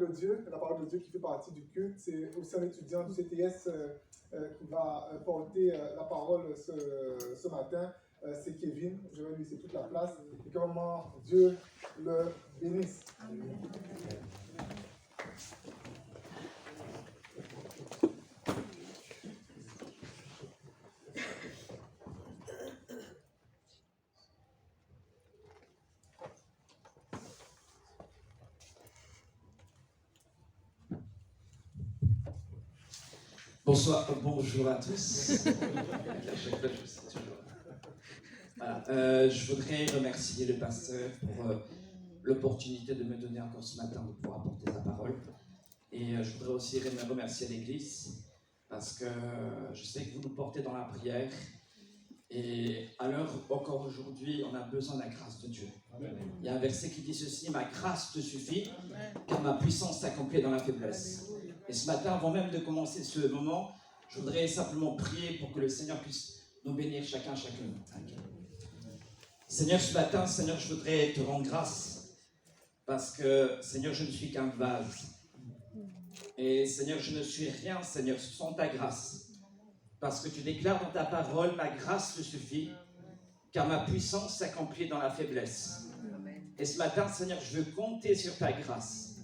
de Dieu, qui fait partie du culte. C'est aussi un étudiant du CTS qui va porter la parole ce matin. C'est Kevin. Je vais lui laisser toute la place. Et comment Dieu le bénisse. Amen. Bonjour à tous. Voilà. Je voudrais remercier le pasteur pour l'opportunité de me donner encore ce matin de pouvoir apporter sa parole. Et je voudrais aussi remercier l'Église parce que je sais que vous nous portez dans la prière. Et à l'heure encore aujourd'hui, on a besoin de la grâce de Dieu. Amen. Il y a un verset qui dit ceci: ma grâce te suffit, car ma puissance s'accomplit dans la faiblesse. Et ce matin, avant même de commencer ce moment, je voudrais simplement prier pour que le Seigneur puisse nous bénir chacune. Seigneur, ce matin, Seigneur, je voudrais te rendre grâce parce que, Seigneur, je ne suis qu'un vase. Et Seigneur, je ne suis rien, Seigneur, sans ta grâce. Parce que tu déclares dans ta parole, ma grâce te suffit, car ma puissance s'accomplit dans la faiblesse. Et ce matin, Seigneur, je veux compter sur ta grâce.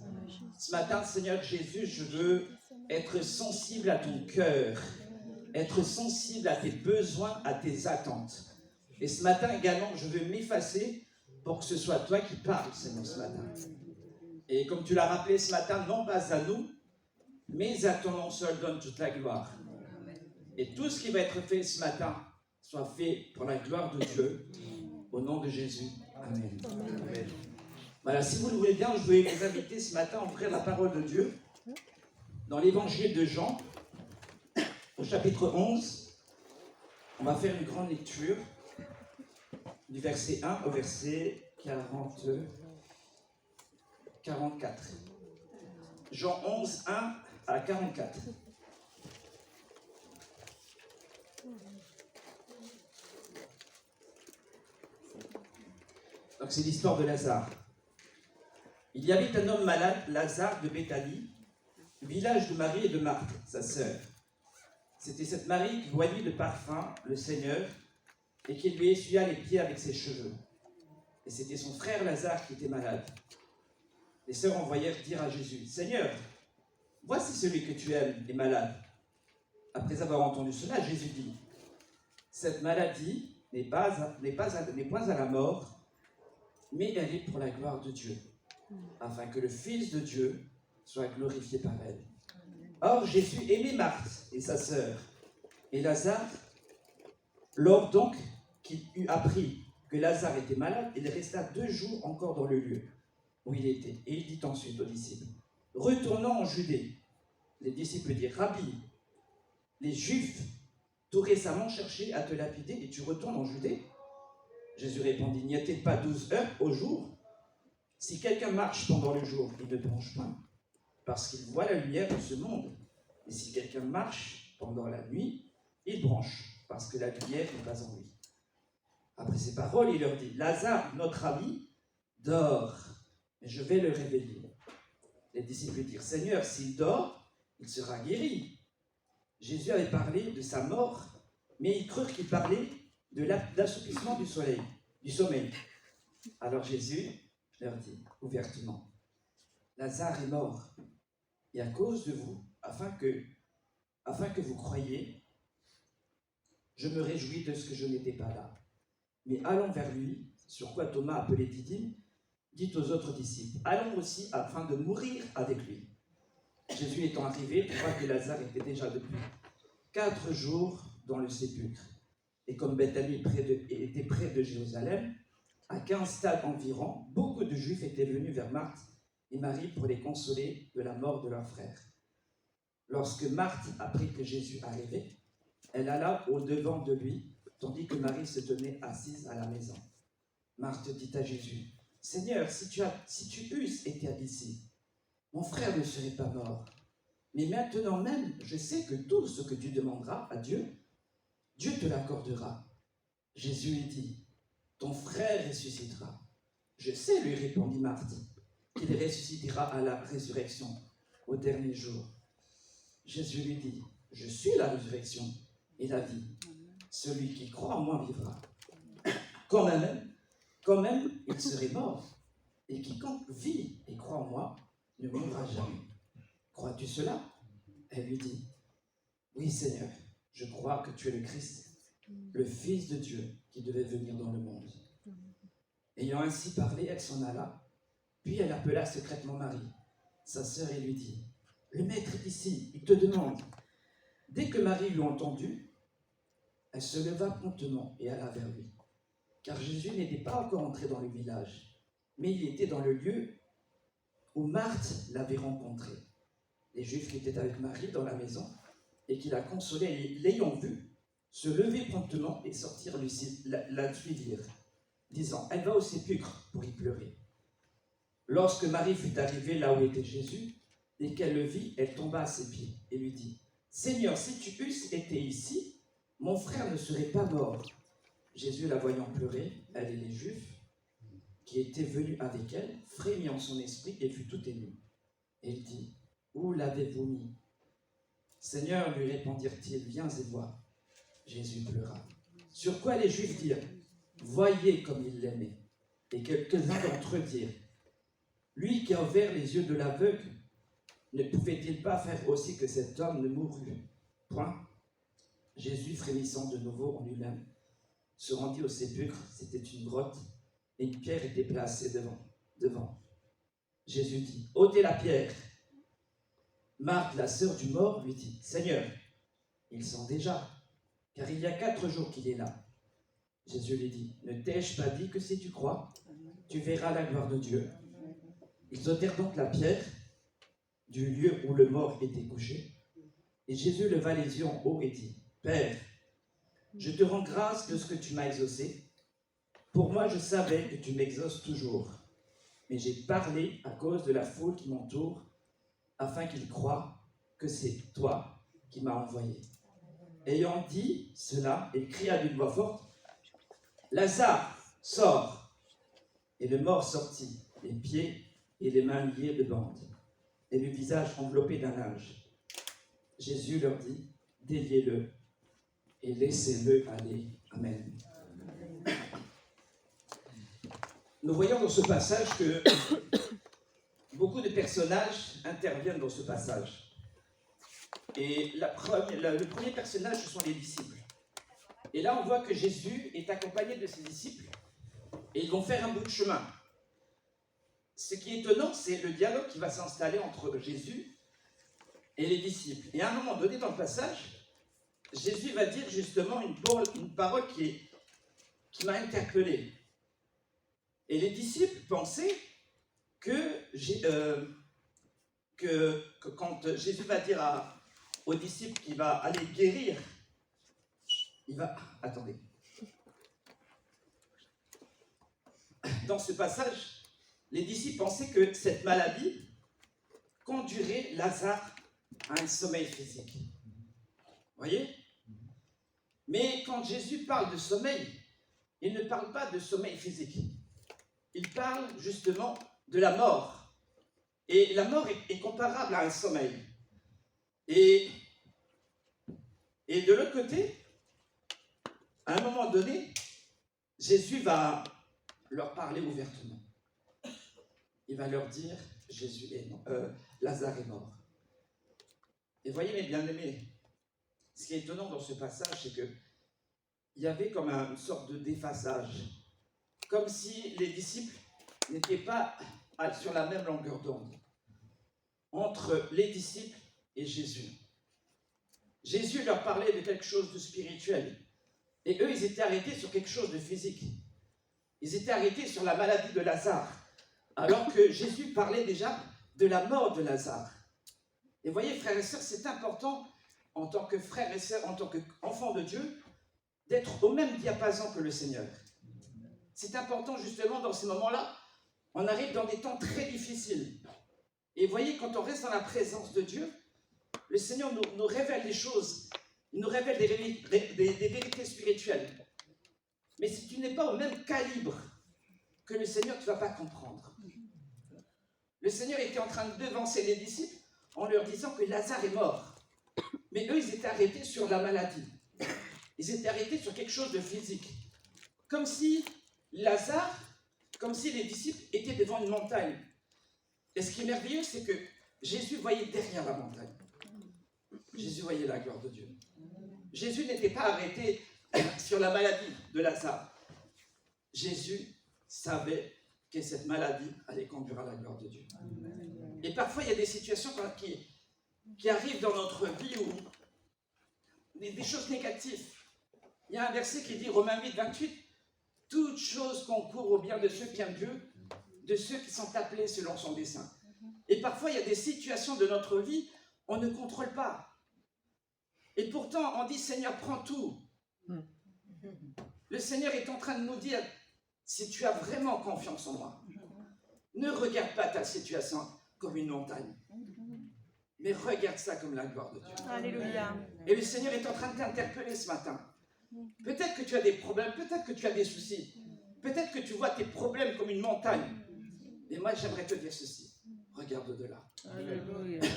Ce matin, Seigneur Jésus, je veux être sensible à ton cœur, être sensible à tes besoins, à tes attentes. Et ce matin également, je veux m'effacer pour que ce soit toi qui parles, Seigneur, ce matin. Et comme tu l'as rappelé ce matin, non pas à nous, mais à ton nom seul donne toute la gloire. Et tout ce qui va être fait ce matin soit fait pour la gloire de Dieu, au nom de Jésus. Amen. Amen. Voilà, si vous le voulez bien, je vais vous inviter ce matin à ouvrir la parole de Dieu dans l'évangile de Jean, au chapitre 11. On va faire une grande lecture du verset 1 au verset 44. Jean 11, 1 à 44. Donc c'est l'histoire de Lazare. Il y avait un homme malade, Lazare de Béthanie, village de Marie et de Marthe, sa sœur. C'était cette Marie qui voyait de parfum le Seigneur et qui lui essuya les pieds avec ses cheveux. Et c'était son frère Lazare qui était malade. Les sœurs envoyèrent dire à Jésus: Seigneur, voici celui que tu aimes est malade. Après avoir entendu cela, Jésus dit: cette maladie n'est pas à la mort, mais elle est pour la gloire de Dieu, afin que le Fils de Dieu soit glorifié par elle. Or, Jésus aimait Marthe et sa sœur, et Lazare. Lors donc qu'il eut appris que Lazare était malade, il resta 2 jours encore dans le lieu où il était. Et il dit ensuite aux disciples: retournons en Judée. Les disciples dirent: Rabbi, les Juifs t'ont récemment cherché à te lapider et tu retournes en Judée? Jésus répondit: n'y a-t-il pas 12 heures au jour? Si quelqu'un marche pendant le jour, il ne bronche pas, parce qu'il voit la lumière de ce monde. Et si quelqu'un marche pendant la nuit, il branche, parce que la lumière n'est pas en lui. Après ces paroles, il leur dit: Lazare, notre ami, dort, mais je vais le réveiller. Les disciples dirent: Seigneur, s'il dort, il sera guéri. Jésus avait parlé de sa mort, mais ils crurent qu'il parlait de l'assouplissement du sommeil. Alors Jésus leur dit ouvertement: Lazare est mort, et à cause de vous, afin que vous croyiez, je me réjouis de ce que je n'étais pas là. Mais allons vers lui, sur quoi Thomas, appelé Didyme, dit aux autres disciples: allons aussi afin de mourir avec lui. Jésus étant arrivé, trouva que Lazare était déjà depuis 4 jours dans le sépulcre. Et comme Béthanie était près de Jérusalem, à 15 stades environ, beaucoup de Juifs étaient venus vers Marthe et Marie pour les consoler de la mort de leur frère. Lorsque Marthe apprit que Jésus arrivait, elle alla au-devant de lui, tandis que Marie se tenait assise à la maison. Marthe dit à Jésus: Seigneur, si tu eusses été ici, mon frère ne serait pas mort. Mais maintenant même, je sais que tout ce que tu demanderas à Dieu, Dieu te l'accordera. Jésus lui dit: ton frère ressuscitera. Je sais, lui répondit Marthe, qu'il ressuscitera à la résurrection au dernier jour. Jésus lui dit, je suis la résurrection et la vie. Celui qui croit en moi vivra. Quand même, il serait mort. Et quiconque vit et croit en moi ne mourra jamais. Crois-tu cela? Elle lui dit, oui Seigneur, je crois que tu es le Christ, le Fils de Dieu qui devait venir dans le monde. Ayant ainsi parlé, elle s'en alla, puis elle appela secrètement Marie, sa sœur, et lui dit, le maître est ici, il te demande. Dès que Marie l'eut entendu, elle se leva promptement et alla vers lui. Car Jésus n'était pas encore entré dans le village, mais il était dans le lieu où Marthe l'avait rencontré. Les Juifs qui étaient avec Marie dans la maison et qui la consolaient, l'ayant vue, se levaient promptement et sortirent la suivre, disant, elle va au sépulcre pour y pleurer. Lorsque Marie fut arrivée là où était Jésus, et qu'elle le vit, elle tomba à ses pieds et lui dit, Seigneur, si tu eusses été ici, mon frère ne serait pas mort. Jésus, la voyant pleurer, elle et les Juifs qui étaient venus avec elle, frémit en son esprit et fut tout ému. Et il dit, où l'avez-vous mis? Seigneur, lui répondirent-ils, viens et vois. Jésus pleura. Sur quoi les Juifs dirent, voyez comme il l'aimait. Et quelques-uns d'entre eux dirent, lui qui a ouvert les yeux de l'aveugle, ne pouvait-il pas faire aussi que cet homme ne mourût? Point. Jésus, frémissant de nouveau en lui-même, se rendit au sépulcre, c'était une grotte, et une pierre était placée devant. Jésus dit, ôtez la pierre. Marthe, la sœur du mort, lui dit, Seigneur, il sent déjà, car il y a 4 jours qu'il est là. Jésus lui dit, ne t'ai-je pas dit que si tu crois, tu verras la gloire de Dieu? Ils ôtèrent donc la pierre du lieu où le mort était couché, et Jésus leva les yeux en haut et dit, Père, je te rends grâce de ce que tu m'as exaucé. Pour moi, je savais que tu m'exauces toujours, mais j'ai parlé à cause de la foule qui m'entoure, afin qu'ils croient que c'est toi qui m'as envoyé. Ayant dit cela, il cria d'une voix forte, Lazare, sors! Et le mort sortit, les pieds et les mains liés de bandes, et le visage enveloppé d'un linge. Jésus leur dit, déliez-le et laissez-le aller. Amen. Nous voyons dans ce passage que beaucoup de personnages interviennent dans ce passage. Et le premier personnage, ce sont les disciples. Et là, on voit que Jésus est accompagné de ses disciples et ils vont faire un bout de chemin. Ce qui est étonnant, c'est le dialogue qui va s'installer entre Jésus et les disciples. Et à un moment donné dans le passage, Jésus va dire justement une parole qui m'a interpellé. Et les disciples pensaient que quand Jésus va dire aux disciples qu'il va aller guérir, attendez. Dans ce passage, les disciples pensaient que cette maladie conduirait Lazare à un sommeil physique. Vous voyez? Mais quand Jésus parle de sommeil, il ne parle pas de sommeil physique. Il parle justement de la mort. Et la mort est comparable à un sommeil. Et de l'autre côté, à un moment donné, Jésus va leur parler ouvertement. Il va leur dire, Lazare est mort. Et voyez mes bien-aimés, ce qui est étonnant dans ce passage, c'est qu'il y avait comme une sorte de déphasage. Comme si les disciples n'étaient pas sur la même longueur d'onde entre les disciples et Jésus. Jésus leur parlait de quelque chose de spirituel. Et eux, ils étaient arrêtés sur quelque chose de physique. Ils étaient arrêtés sur la maladie de Lazare. Alors que Jésus parlait déjà de la mort de Lazare. Et voyez, frères et sœurs, c'est important, en tant que frères et sœurs, en tant qu'enfants de Dieu, d'être au même diapason que le Seigneur. C'est important, justement, dans ces moments-là, on arrive dans des temps très difficiles. Et voyez, quand on reste dans la présence de Dieu, le Seigneur nous révèle des choses, il nous révèle des vérités spirituelles. Mais si tu n'es pas au même calibre que le Seigneur, tu ne vas pas comprendre. Le Seigneur était en train de devancer les disciples en leur disant que Lazare est mort. Mais eux, ils étaient arrêtés sur la maladie. Ils étaient arrêtés sur quelque chose de physique. Comme si Lazare, comme si les disciples étaient devant une montagne. Et ce qui est merveilleux, c'est que Jésus voyait derrière la montagne. Jésus voyait la gloire de Dieu. Jésus n'était pas arrêté sur la maladie de Lazare. Jésus savait que cette maladie allait conduire à la gloire de Dieu. Et parfois, il y a des situations qui arrivent dans notre vie où des choses négatives. Il y a un verset qui dit, Romains 8, 28, « Toutes choses concourent au bien de ceux qui aiment Dieu, de ceux qui sont appelés selon son dessein. » Et parfois, il y a des situations de notre vie, on ne contrôle pas. Et pourtant, on dit, Seigneur, prends tout. Le Seigneur est en train de nous dire, si tu as vraiment confiance en moi, ne regarde pas ta situation comme une montagne, mais regarde ça comme la gloire de Dieu. Alléluia. Et le Seigneur est en train de t'interpeller ce matin. Peut-être que tu as des problèmes, peut-être que tu as des soucis, peut-être que tu vois tes problèmes comme une montagne. Et moi, j'aimerais te dire ceci. Regarde au-delà.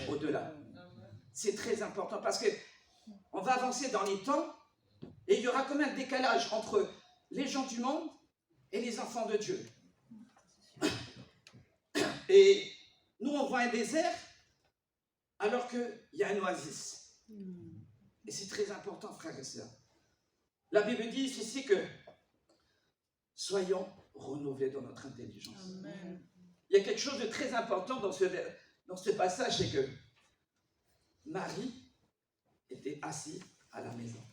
Au-delà. C'est très important parce que on va avancer dans les temps et il y aura comme un décalage entre les gens du monde et les enfants de Dieu. Et nous, on voit un désert alors qu'il y a un oasis. Et c'est très important, frères et sœurs. La Bible dit ceci que soyons renouvelés dans notre intelligence. Amen. Il y a quelque chose de très important dans ce passage, c'est que Marie était assise à la maison.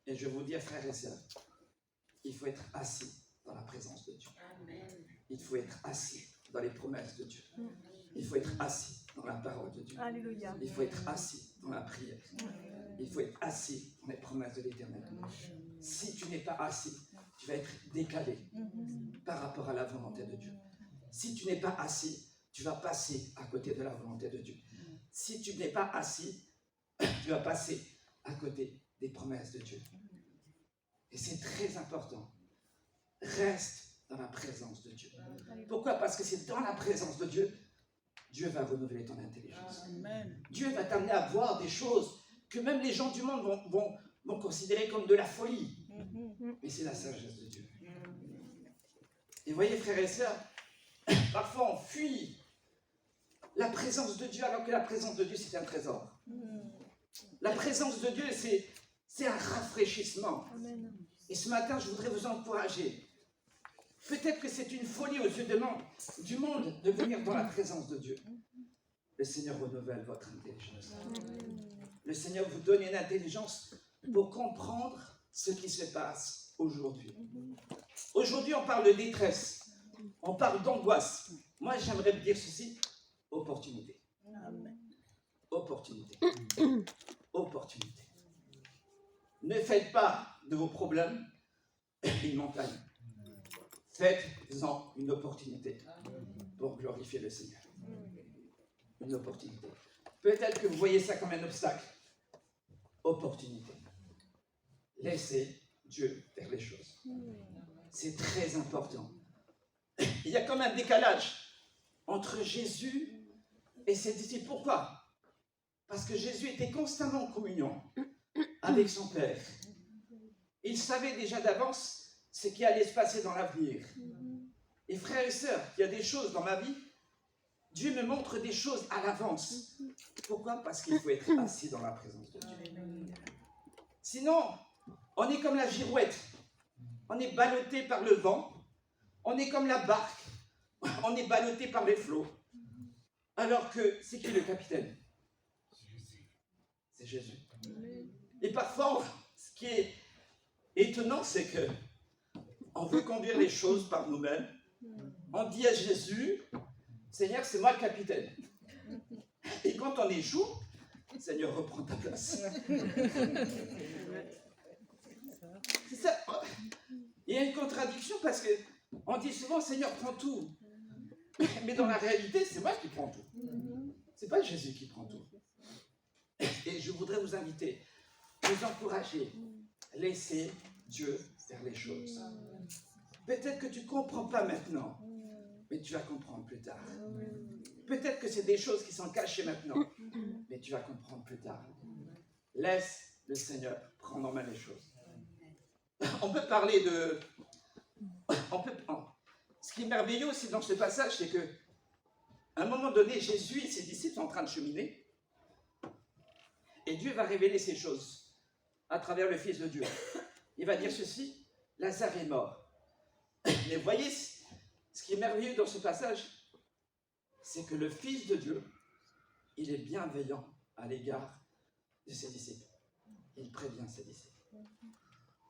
Et je vais vous dire, frères et sœurs, il faut être assis dans la présence de Dieu. Il faut être assis dans les promesses de Dieu. Il faut être assis dans la parole de Dieu. Alléluia. Il faut être assis dans la prière. Il faut être assis dans les promesses de l'Éternel. Si tu n'es pas assis, tu vas être décalé par rapport à la volonté de Dieu. Si tu n'es pas assis, tu vas passer à côté de la volonté de Dieu. Si tu n'es pas assis, tu vas passer à côté des promesses de Dieu. Et c'est très important. Reste dans la présence de Dieu. Pourquoi? Parce que c'est dans la présence de Dieu, Dieu va renouveler ton intelligence. Amen. Dieu va t'amener à voir des choses que même les gens du monde vont considérer comme de la folie. Mais c'est la sagesse de Dieu. Et voyez, frères et sœurs, parfois on fuit la présence de Dieu alors que la présence de Dieu c'est un trésor. La présence de Dieu c'est un rafraîchissement. Amen. Et ce matin je voudrais vous encourager. Peut-être que c'est une folie aux yeux du monde de venir dans la présence de Dieu. Le Seigneur renouvelle votre intelligence. Le Seigneur vous donne une intelligence pour comprendre ce qui se passe aujourd'hui. Aujourd'hui, on parle de détresse. On parle d'angoisse. Moi, j'aimerais vous dire ceci. Opportunité. Opportunité. Opportunité. Ne faites pas de vos problèmes une montagne. Faites-en une opportunité pour glorifier le Seigneur. Une opportunité. Peut-être que vous voyez ça comme un obstacle. Opportunité. Laissez Dieu faire les choses. C'est très important. Il y a comme un décalage entre Jésus et ses disciples. Pourquoi? Parce que Jésus était constamment en communion avec son Père. Il savait déjà d'avance ce qui allait se passer dans l'avenir. Et frères et sœurs, il y a des choses dans ma vie, Dieu me montre des choses à l'avance. Pourquoi? Parce qu'il faut être assis dans la présence de Dieu. Sinon, on est comme la girouette. On est ballotté par le vent. On est comme la barque. On est ballotté par les flots. Alors que, c'est qui le capitaine? C'est Jésus. Et parfois, ce qui est étonnant, c'est que on veut conduire les choses par nous-mêmes. On dit à Jésus, Seigneur, c'est moi le capitaine. Et quand on échoue, Seigneur, reprends ta place. C'est ça. Il y a une contradiction parce que on dit souvent, Seigneur, prends tout. Mais dans la réalité, c'est moi qui prends tout. C'est pas Jésus qui prend tout. Et je voudrais vous inviter, vous encourager. Laissez Dieu faire les choses. Peut-être que tu ne comprends pas maintenant. mais tu vas comprendre plus tard. Peut-être que c'est des choses qui sont cachées maintenant, mais tu vas comprendre plus tard. Laisse le Seigneur prendre en main les choses. On peut parler de... Ce qui est merveilleux aussi dans ce passage, c'est que à un moment donné, Jésus et ses disciples sont en train de cheminer, et Dieu va révéler ces choses à travers le Fils de Dieu. Il va dire ceci, Lazare est mort. Mais voyez, ce qui est merveilleux dans ce passage, c'est que le Fils de Dieu, il est bienveillant à l'égard de ses disciples. Il prévient ses disciples.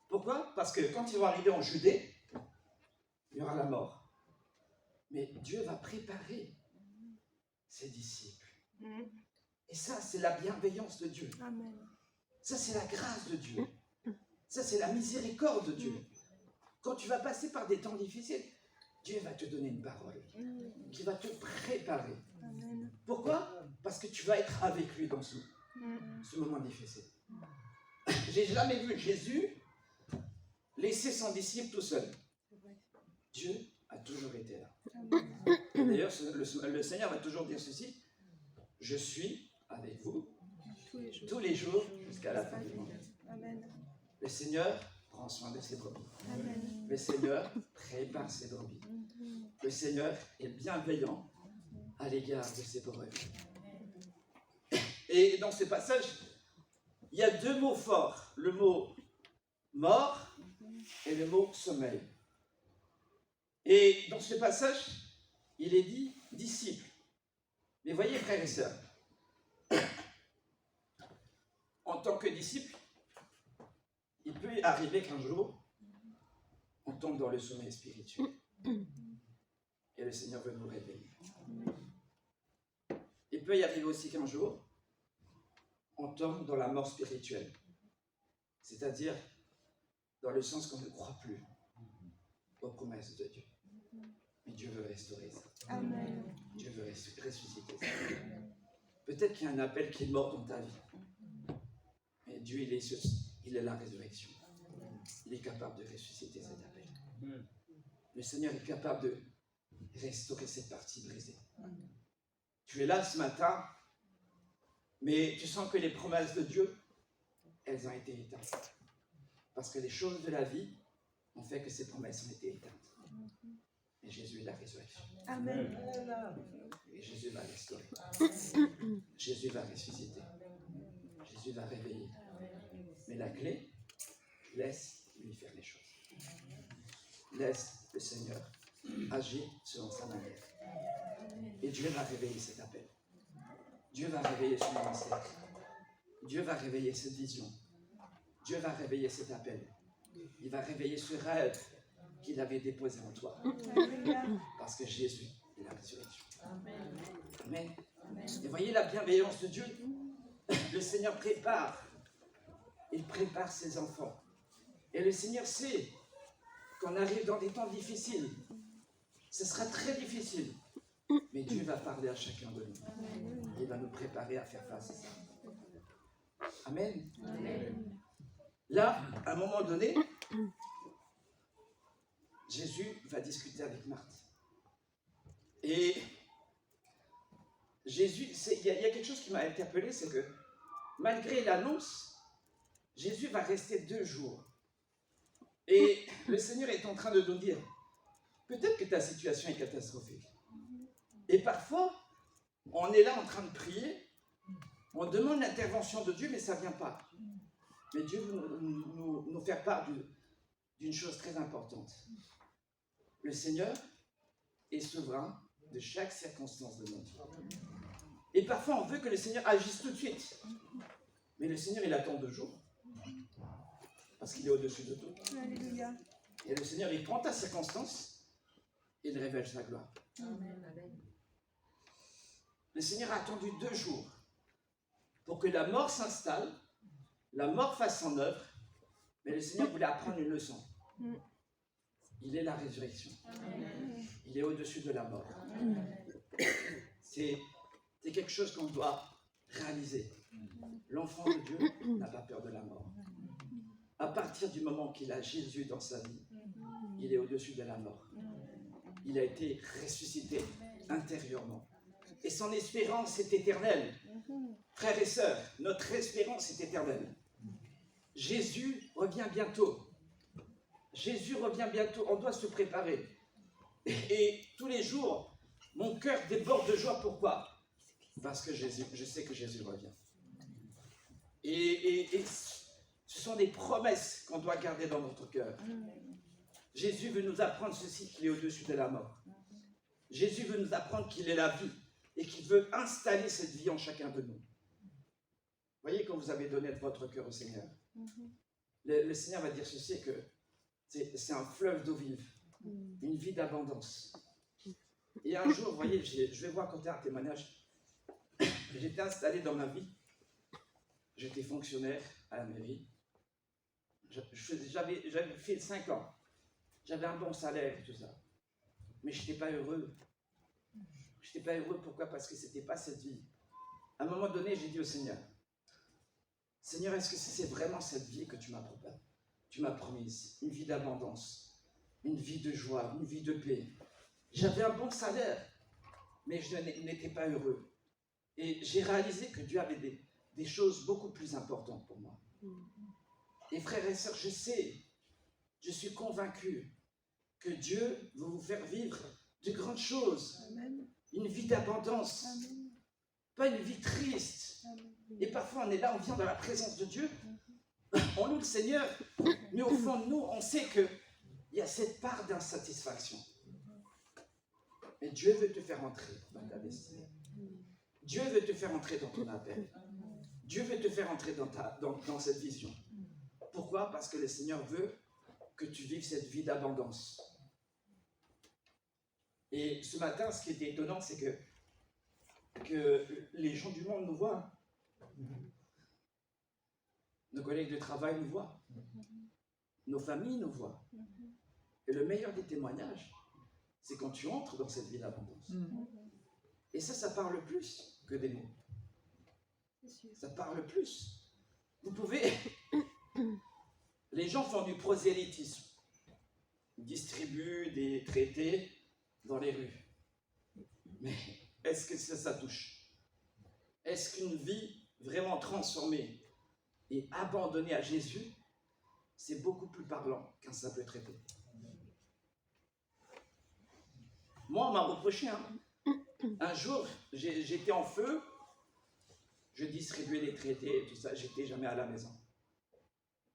Pourquoi? Parce que quand ils vont arriver en Judée, il y aura la mort. Mais Dieu va préparer ses disciples. Et ça, c'est la bienveillance de Dieu. Amen. Ça, c'est la grâce de Dieu. Ça, c'est la miséricorde de Dieu. Quand tu vas passer par des temps difficiles, Dieu va te donner une parole qui va te préparer. Amen. Pourquoi? Parce que tu vas être avec lui dans ce moment difficile. J'ai jamais vu Jésus laisser son disciple tout seul. Dieu a toujours été là. Et d'ailleurs, le Seigneur va toujours dire ceci, je suis avec vous tous les jours jusqu'à la fin du monde. Amen. Le Seigneur prend soin de ses brebis. Amen. Le Seigneur prépare ses brebis. Le Seigneur est bienveillant à l'égard de ses brebis. Et dans ce passage, il y a deux mots forts, le mot mort et le mot sommeil. Et dans ce passage, il est dit disciple. Mais voyez, frères et sœurs, en tant que disciple, il peut arriver qu'un jour, on tombe dans le sommeil spirituel. Et le Seigneur veut nous réveiller. Il peut y arriver aussi qu'un jour, on tombe dans la mort spirituelle. C'est-à-dire dans le sens qu'on ne croit plus aux promesses de Dieu. Mais Dieu veut restaurer ça. Amen. Dieu veut ressusciter ça. Peut-être qu'il y a un appel qui est mort dans ta vie. Mais Dieu, il est la résurrection. Il est capable de ressusciter cet appel. Le Seigneur est capable de restaurer cette partie brisée. Tu es là ce matin, mais tu sens que les promesses de Dieu, elles ont été éteintes. Parce que les choses de la vie ont fait que ces promesses ont été éteintes. Et Jésus est la résurrection. Amen. Et Jésus va restaurer. Jésus va ressusciter. Jésus va réveiller. Mais la clé, laisse lui faire les choses. Laisse le Seigneur agir selon sa manière. Et Dieu va réveiller cet appel. Dieu va réveiller ce ministère. Dieu va réveiller cette vision. Dieu va réveiller cet appel. Il va réveiller ce rêve qu'il avait déposé en toi. Parce que Jésus est la résurrection. Amen. Et voyez la bienveillance de Dieu. Le Seigneur prépare. Il prépare ses enfants. Et le Seigneur sait qu'on arrive dans des temps difficiles. Ce sera très difficile. Mais Dieu va parler à chacun de nous. Il va nous préparer à faire face à ça. Amen. Amen. Là, à un moment donné, Jésus va discuter avec Marthe. Et Jésus, il y a quelque chose qui m'a interpellé, c'est que malgré l'annonce, Jésus va rester 2 jours. Et le Seigneur est en train de nous dire, peut-être que ta situation est catastrophique. Et parfois, on est là en train de prier, on demande l'intervention de Dieu, mais ça ne vient pas. Mais Dieu veut nous faire part d'une chose très importante. Le Seigneur est souverain de chaque circonstance de notre vie. Et parfois, on veut que le Seigneur agisse tout de suite. Mais le Seigneur, il attend 2 jours. Parce qu'il est au-dessus de tout. Alléluia. Et le Seigneur, il prend ta circonstance et il révèle sa gloire. Amen. Le Seigneur a attendu 2 jours pour que la mort s'installe, la mort fasse son œuvre, mais le Seigneur voulait apprendre une leçon. Il est la résurrection. Il est au-dessus de la mort. C'est quelque chose qu'on doit réaliser. L'enfant de Dieu n'a pas peur de la mort. À partir du moment qu'il a Jésus dans sa vie, il est au-dessus de la mort. il a été ressuscité intérieurement. Et son espérance est éternelle. Frères et sœurs, notre espérance est éternelle. Jésus revient bientôt. Jésus revient bientôt. On doit se préparer. Et tous les jours, mon cœur déborde de joie. Pourquoi? Parce que je sais que Jésus revient. Et ce sont des promesses qu'on doit garder dans notre cœur. Jésus veut nous apprendre ceci, qu'il est au-dessus de la mort. Jésus veut nous apprendre qu'il est la vie et qu'il veut installer cette vie en chacun de nous. Voyez, quand vous avez donné votre cœur au Seigneur, le Seigneur va dire ceci, que c'est un fleuve d'eau vive, une vie d'abondance. Et un jour, vous voyez, je vais vous raconter un témoignage. J'étais installé dans ma vie, j'étais fonctionnaire à la mairie, j'avais fait 5 ans, j'avais un bon salaire et tout ça, mais je n'étais pas heureux. Je n'étais pas heureux, pourquoi? Parce que ce n'était pas cette vie. À un moment donné, j'ai dit au Seigneur, Seigneur, est-ce que c'est vraiment cette vie que tu m'as promise? Une vie d'abondance, une vie de joie, une vie de paix. J'avais un bon salaire, mais je n'étais pas heureux. Et j'ai réalisé que Dieu avait des choses beaucoup plus importantes pour moi. Et frères et sœurs, je suis convaincu que Dieu veut vous faire vivre de grandes choses. Amen. Une vie d'abondance, Amen. pas une vie triste. Et parfois on est là, on vient dans la présence de Dieu, on loue le Seigneur, mais au fond de nous, on sait qu'il y a cette part d'insatisfaction. Et Dieu veut te faire entrer dans ta destinée. Dieu veut te faire entrer dans ton appel. Dieu veut te faire entrer dans cette vision. Pourquoi? Parce que le Seigneur veut que tu vives cette vie d'abondance. Et ce matin, ce qui était étonnant, c'est que les gens du monde nous voient. Nos collègues de travail nous voient. Nos familles nous voient. Et le meilleur des témoignages, c'est quand tu entres dans cette vie d'abondance. Et ça parle plus que des mots. Ça parle plus. Vous pouvez... Les gens font du prosélytisme. Ils distribuent des traités dans les rues. Mais est-ce que ça touche? Est-ce qu'une vie vraiment transformée et abandonnée à Jésus, c'est beaucoup plus parlant qu'un simple traité? Moi, on m'a reproché, un jour, j'étais en feu, je distribuais des traités et tout ça, j'étais jamais à la maison.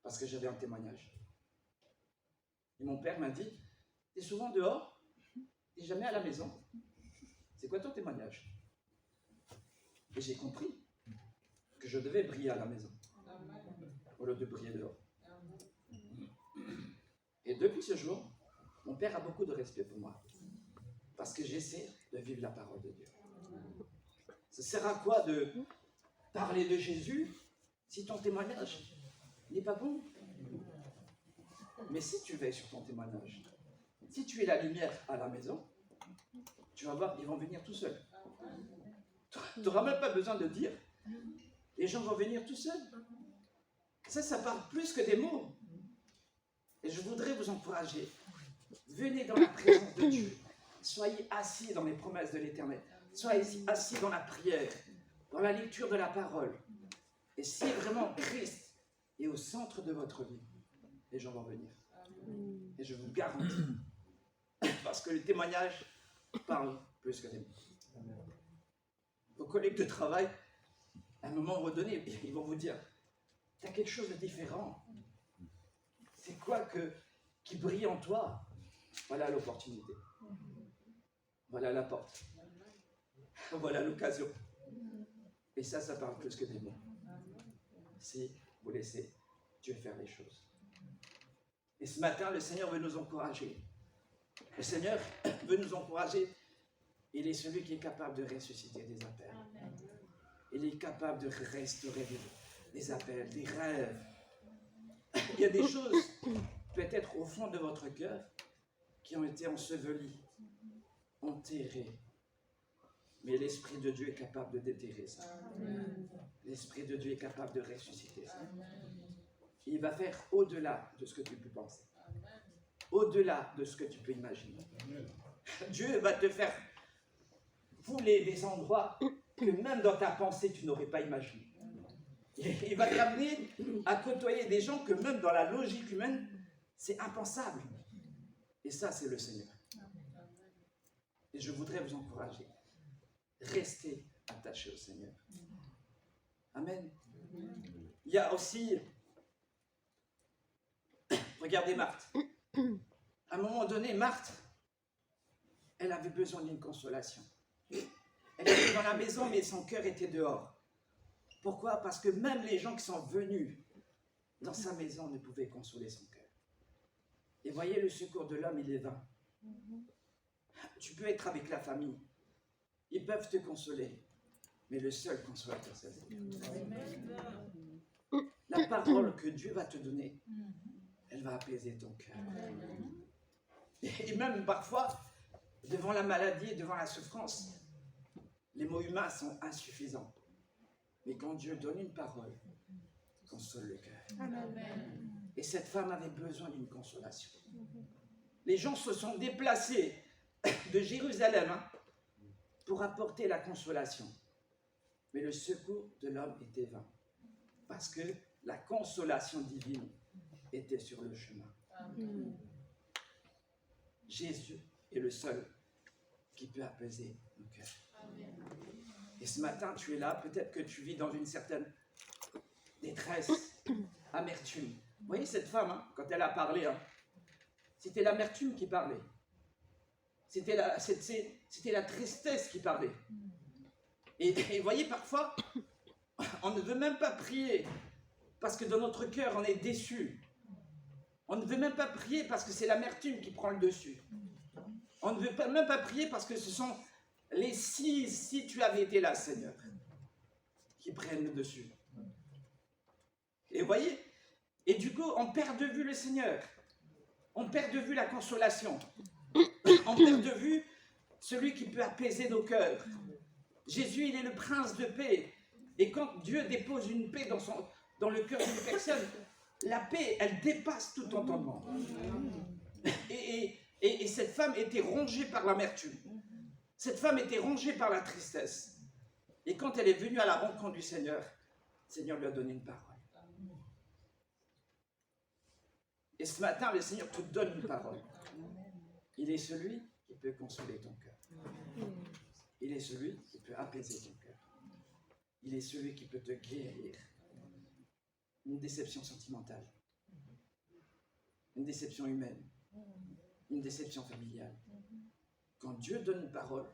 Parce que j'avais un témoignage. Et mon père m'a dit, t'es souvent dehors, t'es jamais à la maison. C'est quoi ton témoignage? Et j'ai compris que je devais briller à la maison, au lieu de briller dehors. Et depuis ce jour, mon père a beaucoup de respect pour moi. Parce que j'essaie de vivre la parole de Dieu. Ça sert à quoi de parler de Jésus si ton témoignage n'est pas bon? Mais si tu veilles sur ton témoignage, si tu es la lumière à la maison, tu vas voir, ils vont venir tout seuls. Tu n'auras même pas besoin de dire. Les gens vont venir tout seuls. Ça parle plus que des mots. Et je voudrais vous encourager. Venez dans la présence de Dieu. Soyez assis dans les promesses de l'Éternel. Soyez assis dans la prière, dans la lecture de la parole. Et si vraiment Christ est au centre de votre vie, les gens vont venir. Et je vous garantis, parce que le témoignage parle plus que des mots. Vos collègues de travail, à un moment donné, ils vont vous dire, tu as quelque chose de différent. C'est quoi qui brille en toi? Voilà l'opportunité. Voilà la porte. Voilà l'occasion. Et ça parle plus que des mots. Si vous laissez Dieu faire les choses. Et ce matin, le Seigneur veut nous encourager. Le Seigneur veut nous encourager. Il est celui qui est capable de ressusciter des appels. Il est capable de restaurer des appels, des rêves. Il y a des choses, peut-être au fond de votre cœur, qui ont été ensevelies, enterrées. Mais l'Esprit de Dieu est capable de déterrer ça. L'Esprit de Dieu est capable de ressusciter ça. Il va faire au-delà de ce que tu peux penser. Au-delà de ce que tu peux imaginer. Dieu va te faire fouler des endroits que même dans ta pensée, tu n'aurais pas imaginé. Il va t'amener à côtoyer des gens que même dans la logique humaine, c'est impensable. Et ça, c'est le Seigneur. Et je voudrais vous encourager. Restez attachés au Seigneur. Amen. Il y a aussi, regardez Marthe. À un moment donné, Marthe, elle avait besoin d'une consolation. Elle était dans la maison, mais son cœur était dehors. Pourquoi? Parce que même les gens qui sont venus dans sa maison ne pouvaient consoler son cœur. Et voyez, le secours de l'homme, il est vain. Tu peux être avec la famille. Ils peuvent te consoler. Mais le seul consolateur, c'est Dieu. La parole que Dieu va te donner, elle va apaiser ton cœur. Et même parfois, devant la maladie, devant la souffrance, les mots humains sont insuffisants. Mais quand Dieu donne une parole, console le cœur. Et cette femme avait besoin d'une consolation. Les gens se sont déplacés de Jérusalem pour apporter la consolation. Mais le secours de l'homme était vain. Parce que la consolation divine était sur le chemin. Jésus est le seul qui peut apaiser nos cœurs. Et ce matin, tu es là, peut-être que tu vis dans une certaine détresse, amertume. Vous voyez cette femme, quand elle a parlé, c'était l'amertume qui parlait. C'était la tristesse qui parlait. Et vous voyez, parfois, on ne veut même pas prier parce que dans notre cœur, on est déçu. On ne veut même pas prier parce que c'est l'amertume qui prend le dessus. On ne veut même pas prier parce que ce sont les si tu avais été là, Seigneur, qui prennent le dessus. Et vous voyez, et du coup, on perd de vue le Seigneur. On perd de vue la consolation. On perd de vue celui qui peut apaiser nos cœurs. Jésus, il est le prince de paix. Et quand Dieu dépose une paix dans le cœur d'une personne, la paix, elle dépasse tout entendement. Et cette femme était rongée par l'amertume. Cette femme était rongée par la tristesse. Et quand elle est venue à la rencontre du Seigneur, le Seigneur lui a donné une parole. Et ce matin, le Seigneur te donne une parole. Il est celui qui peut consoler ton cœur. Il est celui qui peut apaiser ton cœur. Il est celui qui peut te guérir. Une déception sentimentale. Une déception humaine. Une déception familiale. Quand Dieu donne une parole,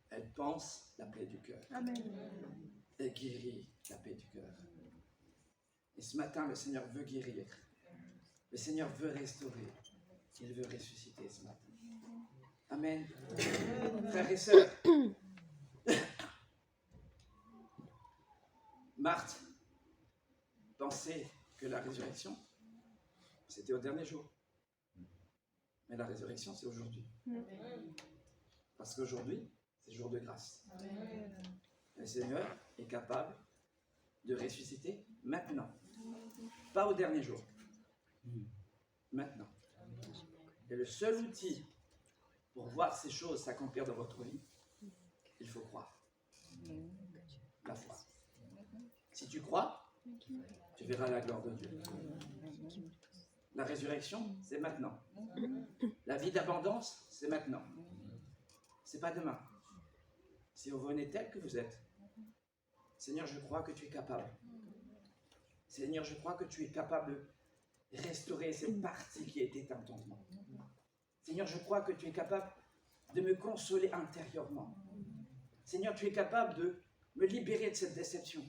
elle pense la plaie du cœur. Elle guérit la paix du cœur. Et ce matin, le Seigneur veut guérir. Le Seigneur veut restaurer. Il veut ressusciter ce matin. Amen. Frères et sœurs, Marthe pensait que la résurrection, c'était au dernier jour. Mais la résurrection, c'est aujourd'hui. Parce qu'aujourd'hui, c'est jour de grâce. Le Seigneur est capable de ressusciter maintenant. Pas au dernier jour. Maintenant. Et le seul outil pour voir ces choses s'accomplir dans votre vie, il faut croire. La foi. Si tu crois, tu verras la gloire de Dieu. La résurrection, c'est maintenant. La vie d'abondance, c'est maintenant. C'est pas demain. Si vous venez tel que vous êtes, Seigneur, je crois que tu es capable. Seigneur, je crois que tu es capable de restaurer cette partie qui est éteinte en moi. Seigneur, je crois que tu es capable de me consoler intérieurement. Seigneur, tu es capable de me libérer de cette déception.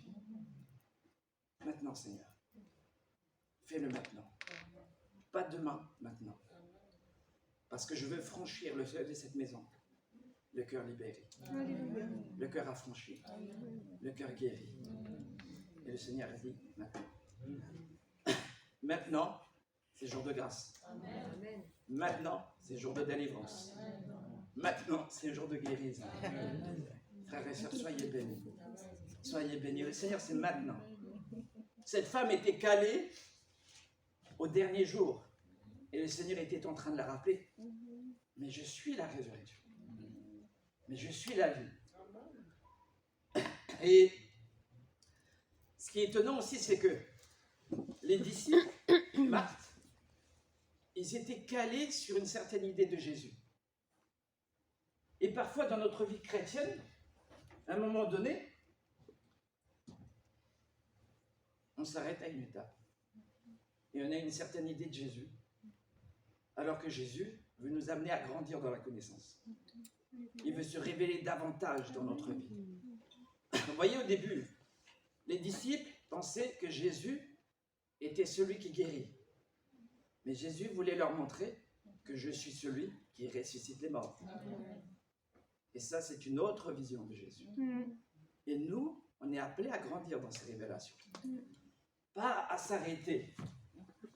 Maintenant, Seigneur. Fais-le maintenant. Pas demain, maintenant. Parce que je veux franchir le seuil de cette maison. Le cœur libéré. Le cœur affranchi. Le cœur guéri. Et le Seigneur a dit, maintenant. Maintenant, c'est jour de grâce. Maintenant, c'est jour de délivrance. Maintenant, c'est jour de guérison. Frères et sœurs, soyez bénis. Soyez bénis. Le Seigneur, c'est maintenant. Cette femme était calée au dernier jour. Et le Seigneur était en train de la rappeler. mais je suis la résurrection. Mais je suis la vie. Et ce qui est étonnant aussi, c'est que les disciples, Marthe, ils étaient calés sur une certaine idée de Jésus. Et parfois, dans notre vie chrétienne, à un moment donné, on s'arrête à une étape. Et on a une certaine idée de Jésus. Alors que Jésus veut nous amener à grandir dans la connaissance. Il veut se révéler davantage dans notre vie. Vous voyez, au début, les disciples pensaient que Jésus était celui qui guérit. Mais Jésus voulait leur montrer que je suis celui qui ressuscite les morts. Et ça, c'est une autre vision de Jésus. Et nous, on est appelés à grandir dans ces révélations. Pas à s'arrêter,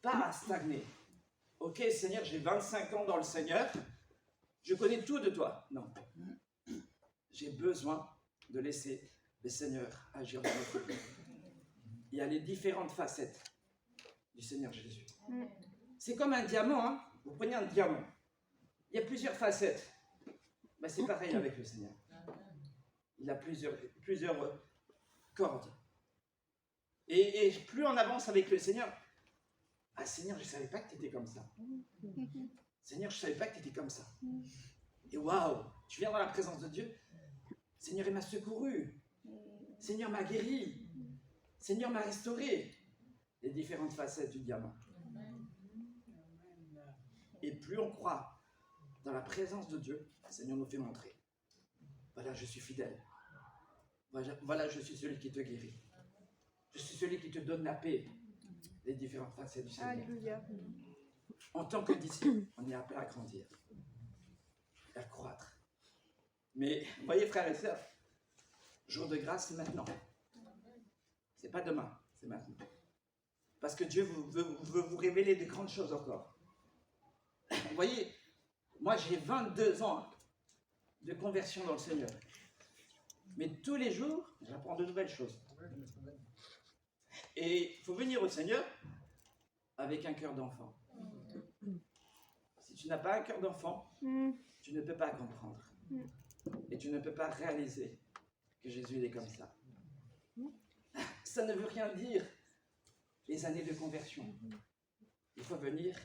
pas à stagner. Ok, Seigneur, j'ai 25 ans dans le Seigneur, je connais tout de toi. Non. J'ai besoin de laisser le Seigneur agir dans notre vie. Il y a les différentes facettes du Seigneur Jésus. C'est comme un diamant, hein. Vous prenez un diamant. Il y a plusieurs facettes. Ben, c'est pareil avec le Seigneur. Il a plusieurs cordes. Et plus on avance avec le Seigneur, ah Seigneur, je ne savais pas que tu étais comme ça. Seigneur, je ne savais pas que tu étais comme ça. Et waouh, tu viens dans la présence de Dieu. Seigneur, il m'a secouru. Seigneur m'a guéri. Seigneur m'a restauré. Les différentes facettes du diamant. Et plus on croit dans la présence de Dieu, le Seigneur nous fait montrer. Voilà, je suis fidèle. Voilà, je suis celui qui te guérit. Je suis celui qui te donne la paix. Les différentes facettes du Seigneur. Alléluia. En tant que disciple, on est appelé à grandir, à croître. Mais, vous voyez, frères et sœurs, jour de grâce, c'est maintenant. C'est pas demain, c'est maintenant. Parce que Dieu veut vous révéler de grandes choses encore. Vous voyez, moi j'ai 22 ans de conversion dans le Seigneur. Mais tous les jours, j'apprends de nouvelles choses. Et il faut venir au Seigneur avec un cœur d'enfant. Si tu n'as pas un cœur d'enfant, tu ne peux pas comprendre. Et tu ne peux pas réaliser que Jésus est comme ça. Ça ne veut rien dire, les années de conversion. Il faut venir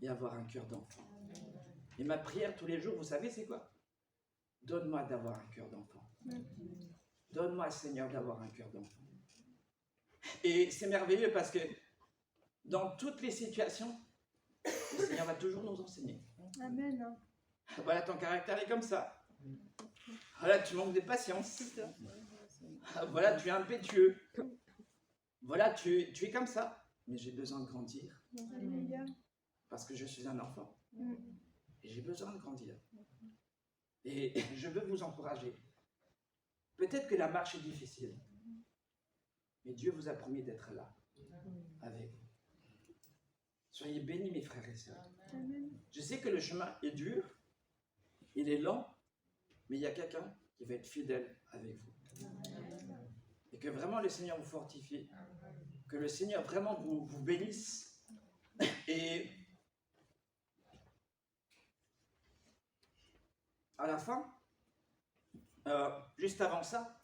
et avoir un cœur d'enfant. Et ma prière tous les jours, vous savez, c'est quoi? Donne-moi d'avoir un cœur d'enfant. Donne-moi, Seigneur, d'avoir un cœur d'enfant. Et c'est merveilleux parce que dans toutes les situations, le Seigneur va toujours nous enseigner. Amen. Voilà, ton caractère est comme ça. Voilà, tu manques de patience. Voilà, tu es impétueux. Voilà, tu es comme ça. Mais j'ai besoin de grandir. Alléluia. Parce que je suis un enfant. Et j'ai besoin de grandir. Et je veux vous encourager. Peut-être que la marche est difficile. Mais Dieu vous a promis d'être là, avec vous. Soyez bénis, mes frères et sœurs. Amen. Je sais que le chemin est dur, il est lent, mais il y a quelqu'un qui va être fidèle avec vous. Et que vraiment le Seigneur vous fortifie, que le Seigneur vraiment vous bénisse. Et à la fin, juste avant ça,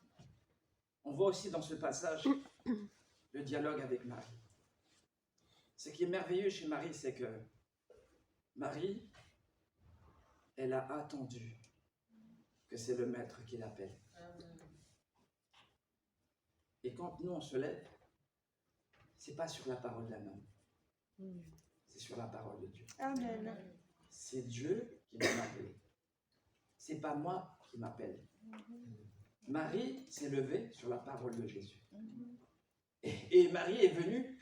on voit aussi dans ce passage le dialogue avec Marie. Ce qui est merveilleux chez Marie, c'est que Marie, elle a attendu que c'est le Maître qui l'appelle. Et quand nous on se lève, c'est pas sur la parole d'un homme, c'est sur la parole de Dieu. Amen. C'est Dieu qui m'a appelé. C'est pas moi qui m'appelle. Marie s'est levée sur la parole de Jésus. Et Marie est venue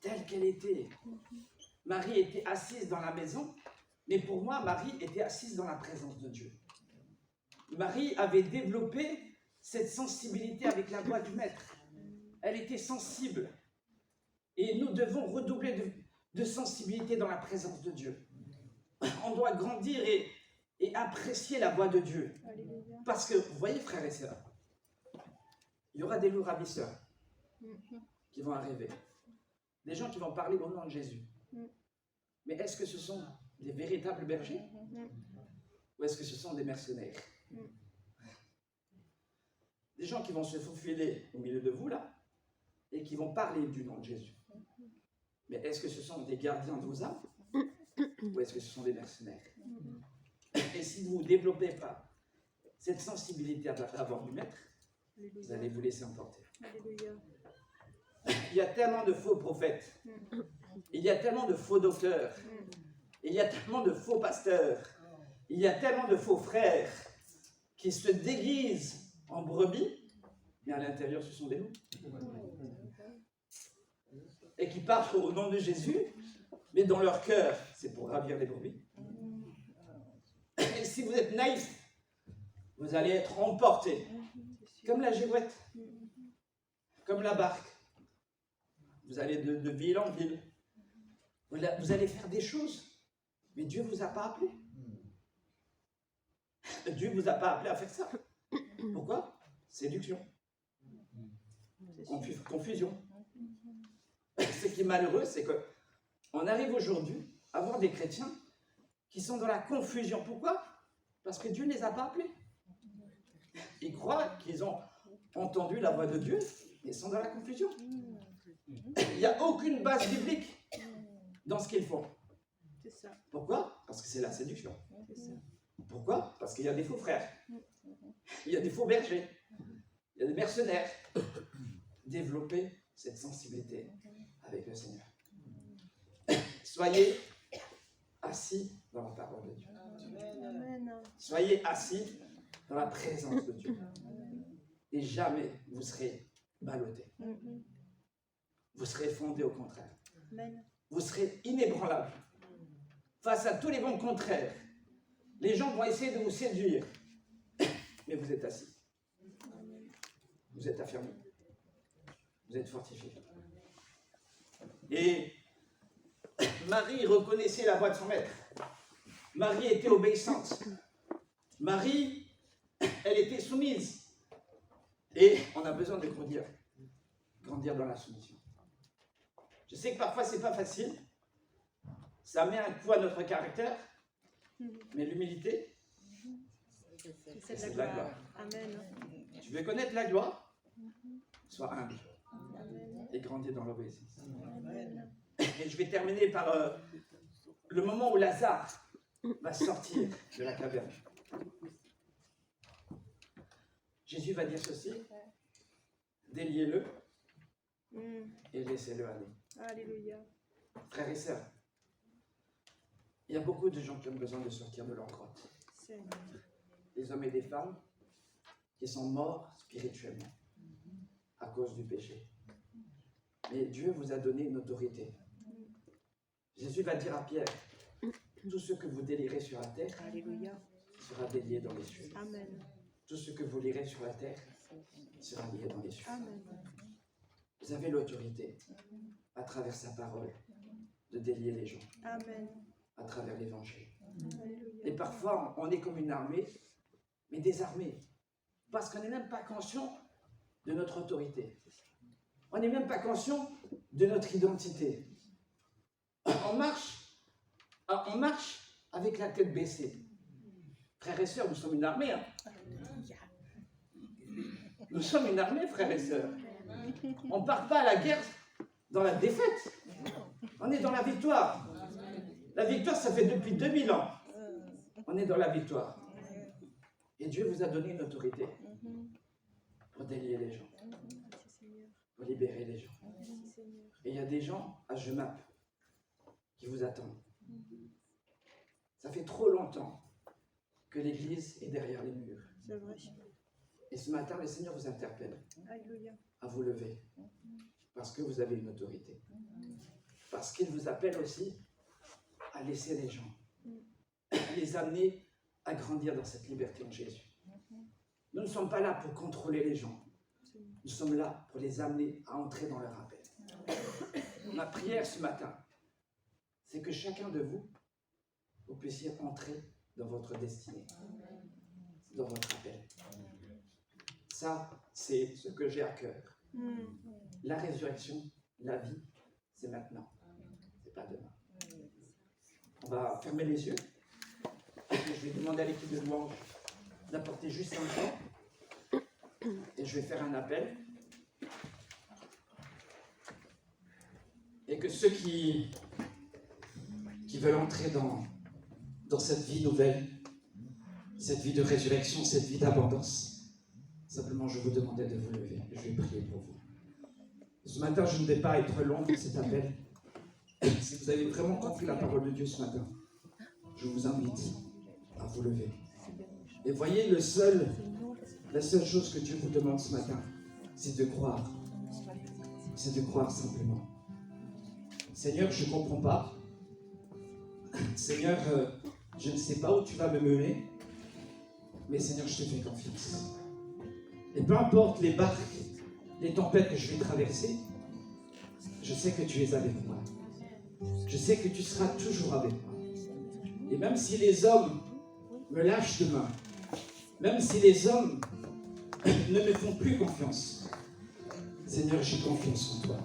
telle qu'elle était. Marie était assise dans la maison, mais pour moi, Marie était assise dans la présence de Dieu. Marie avait développé cette sensibilité avec la voix du Maître. Elle était sensible. Et nous devons redoubler de sensibilité dans la présence de Dieu. On doit grandir et apprécier la voix de Dieu. Alléluia. Parce que, vous voyez, frères et sœurs, il y aura des loups ravisseurs qui vont arriver. Des gens qui vont parler au nom de Jésus. Mais est-ce que ce sont des véritables bergers? Ou est-ce que ce sont des mercenaires? Des gens qui vont se faufiler au milieu de vous, là, et qui vont parler du nom de Jésus. Mais est-ce que ce sont des gardiens de vos âmes? Ou est-ce que ce sont des mercenaires? Et si vous ne développez pas cette sensibilité à la voix du Maître, vous allez vous laisser emporter. Alléluia. Il y a tellement de faux prophètes, il y a tellement de faux docteurs, il y a tellement de faux pasteurs, il y a tellement de faux frères qui se déguisent en brebis, mais à l'intérieur ce sont des loups. Et qui parlent au nom de Jésus, mais dans leur cœur, c'est pour ravir les brebis. Et si vous êtes naïf, vous allez être emporté, comme la girouette, comme la barque. Vous allez de ville en ville. Vous allez faire des choses, mais Dieu ne vous a pas appelé. Dieu ne vous a pas appelé à faire ça. Pourquoi? Séduction. Confusion. Ce qui est malheureux, c'est qu'on arrive aujourd'hui à voir des chrétiens qui sont dans la confusion. Pourquoi? Parce que Dieu ne les a pas appelés. Ils croient qu'ils ont entendu la voix de Dieu, mais ils sont dans la confusion. Il n'y a aucune base biblique dans ce qu'ils font. C'est ça. Pourquoi? Parce que c'est la séduction. C'est ça. Pourquoi? Parce qu'il y a des faux frères. Il y a des faux bergers. Il y a des mercenaires. Développez cette sensibilité avec le Seigneur. Soyez assis dans la parole de Dieu. Amen. Soyez assis dans la présence de Dieu. Et jamais vous serez ballotté. Vous serez fondé au contraire. Amen. Vous serez inébranlable. Face à tous les vents contraires, les gens vont essayer de vous séduire. Mais vous êtes assis. Vous êtes affirmé. Vous êtes fortifié. Et Marie reconnaissait la voix de son maître. Marie était obéissante. Marie, elle était soumise. Et on a besoin de grandir dans la soumission. Je sais que parfois c'est pas facile. Ça met un coup à notre caractère. Mais l'humilité, c'est de la gloire. Amen. Tu veux connaître la gloire? Sois humble. Et grandir dans l'obéissance. Et je vais terminer par le moment où Lazare va sortir de la caverne. Jésus va dire ceci: déliez-le et laissez-le aller. Alléluia. Frères et sœurs, il y a beaucoup de gens qui ont besoin de sortir de leur grotte. Seigneur. Des hommes et des femmes qui sont morts spirituellement à cause du péché. Mais Dieu vous a donné une autorité. Jésus va dire à Pierre: tout ce que vous délirez sur la terre Alléluia. sera délié dans les cieux. Amen. Tout ce que vous lirez sur la terre sera lié dans les cieux. Amen. Vous avez l'autorité, à travers sa parole, de délier les gens, Amen. à travers l'évangile. Alléluia. Et parfois, on est comme une armée, mais désarmée, parce qu'on n'est même pas conscient de notre autorité. On n'est même pas conscient de notre identité. On marche avec la tête baissée. Frères et sœurs, nous sommes une armée. Hein. Nous sommes une armée, frères et sœurs. On ne part pas à la guerre dans la défaite. On est dans la victoire. La victoire, ça fait depuis 2000 ans. On est dans la victoire. Et Dieu vous a donné une autorité pour délier les gens, pour libérer les gens. Et il y a des gens à Jemap qui vous attendent. Ça fait trop longtemps que l'Église est derrière les murs. C'est vrai. Et ce matin, le Seigneur vous interpelle Alléluia. à vous lever parce que vous avez une autorité. Parce qu'il vous appelle aussi à laisser les gens, à les amener à grandir dans cette liberté en Jésus. Nous ne sommes pas là pour contrôler les gens. Nous sommes là pour les amener à entrer dans leur appel. Ma prière ce matin, c'est que chacun de vous, vous puissiez entrer dans votre destinée, dans votre appel. Ça, c'est ce que j'ai à cœur. La résurrection, la vie, c'est maintenant, c'est pas demain. On va fermer les yeux. Et puis je vais demander à l'équipe de louange d'apporter juste un chant. Et je vais faire un appel. Et que ceux qui veulent entrer dans cette vie nouvelle, cette vie de résurrection, cette vie d'abondance, simplement je vous demandais de vous lever. Je vais prier pour vous. Ce matin, je ne vais pas être long dans cet appel. Si vous avez vraiment compris la parole de Dieu ce matin, je vous invite à vous lever. Et voyez, la seule chose que Dieu vous demande ce matin, c'est de croire. C'est de croire simplement. Seigneur, je ne comprends pas. Seigneur, je ne sais pas où tu vas me mener. Mais Seigneur, je te fais confiance. Et peu importe les barques, les tempêtes que je vais traverser, je sais que tu es avec moi. Je sais que tu seras toujours avec moi. Et même si les hommes me lâchent de main, même si les hommes ne me font plus confiance, Seigneur, j'ai confiance en toi.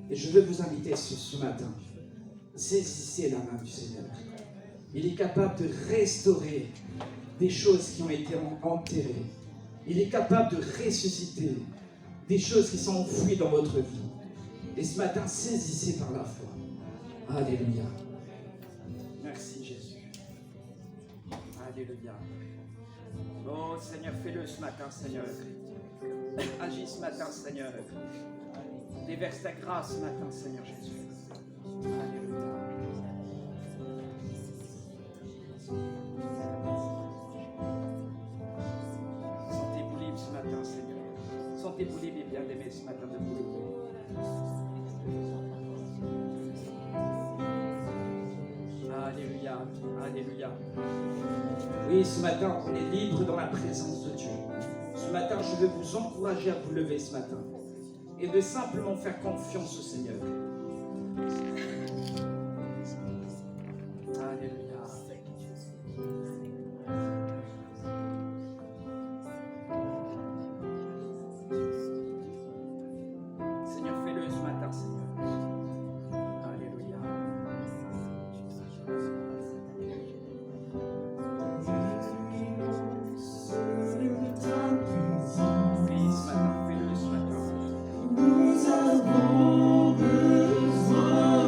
Et je veux vous inviter ce matin, saisissez la main du Seigneur. Il est capable de restaurer des choses qui ont été enterrées. Il est capable de ressusciter des choses qui sont enfouies dans votre vie. Et ce matin, saisissez par la foi. Alléluia. Merci Jésus. Alléluia. Oh Seigneur, fais-le ce matin, Seigneur. Agis ce matin, Seigneur. Déverse ta grâce ce matin, Seigneur Jésus. Alléluia. Sentez-vous libre ce matin, Seigneur. Sentez-vous libre et bien-aimé ce matin de vous lever. Alléluia, alléluia. Oui, ce matin, on est libre dans la présence de Dieu. Ce matin, je veux vous encourager à vous lever ce matin et de simplement faire confiance au Seigneur. Alléluia. Seigneur, fais-le ce matin, Seigneur. Alléluia. Oui, ce matin, fais-le ce matin. Nous avons besoin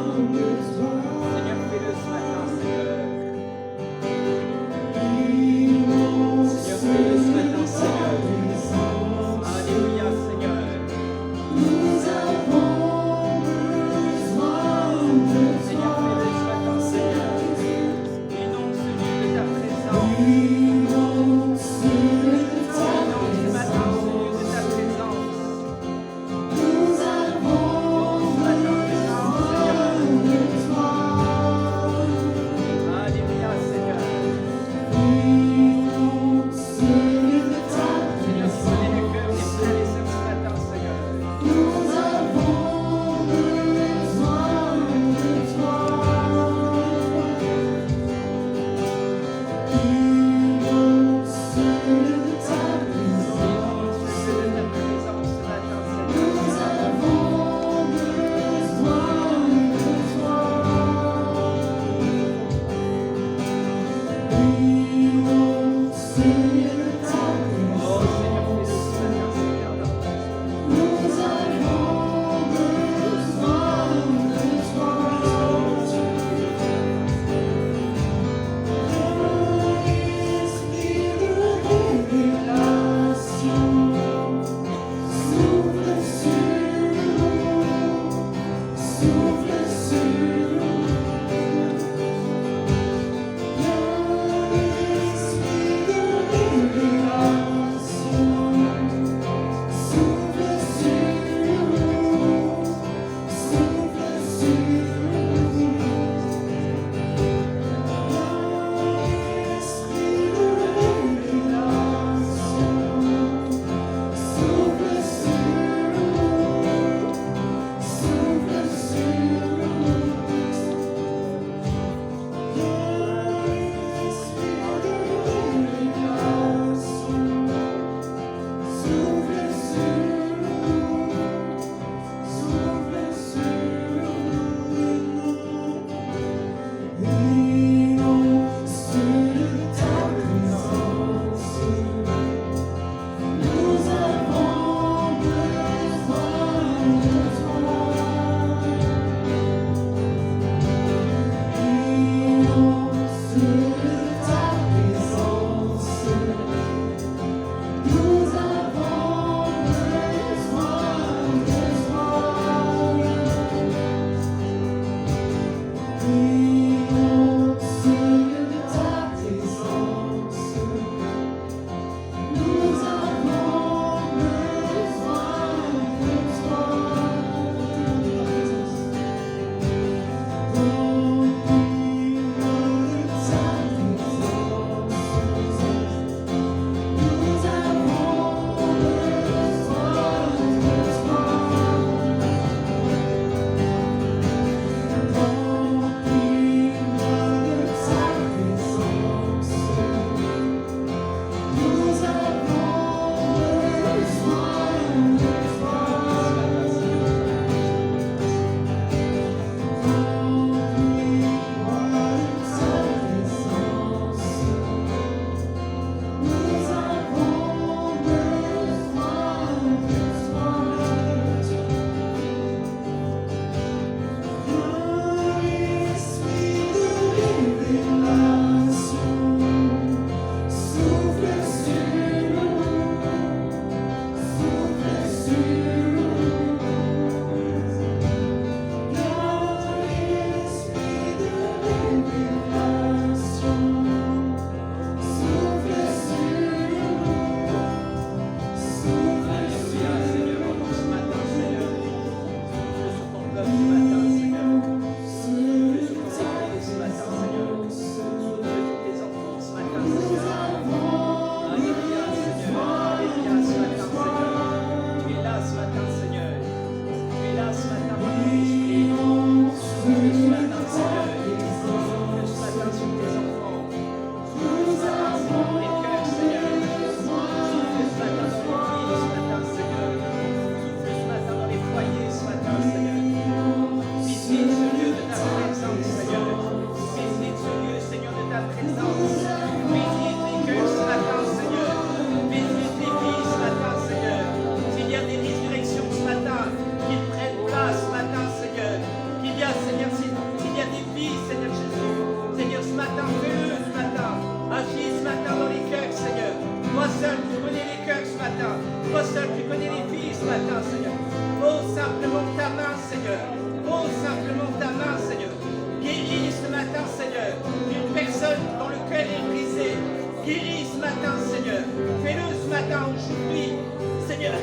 matin, Seigneur. Pose simplement ta main, Seigneur. Pose simplement ta main, Seigneur. Guéris ce matin, Seigneur, une personne dont le cœur est brisé. Guéris ce matin, Seigneur. Fais-le ce matin, aujourd'hui. Seigneur,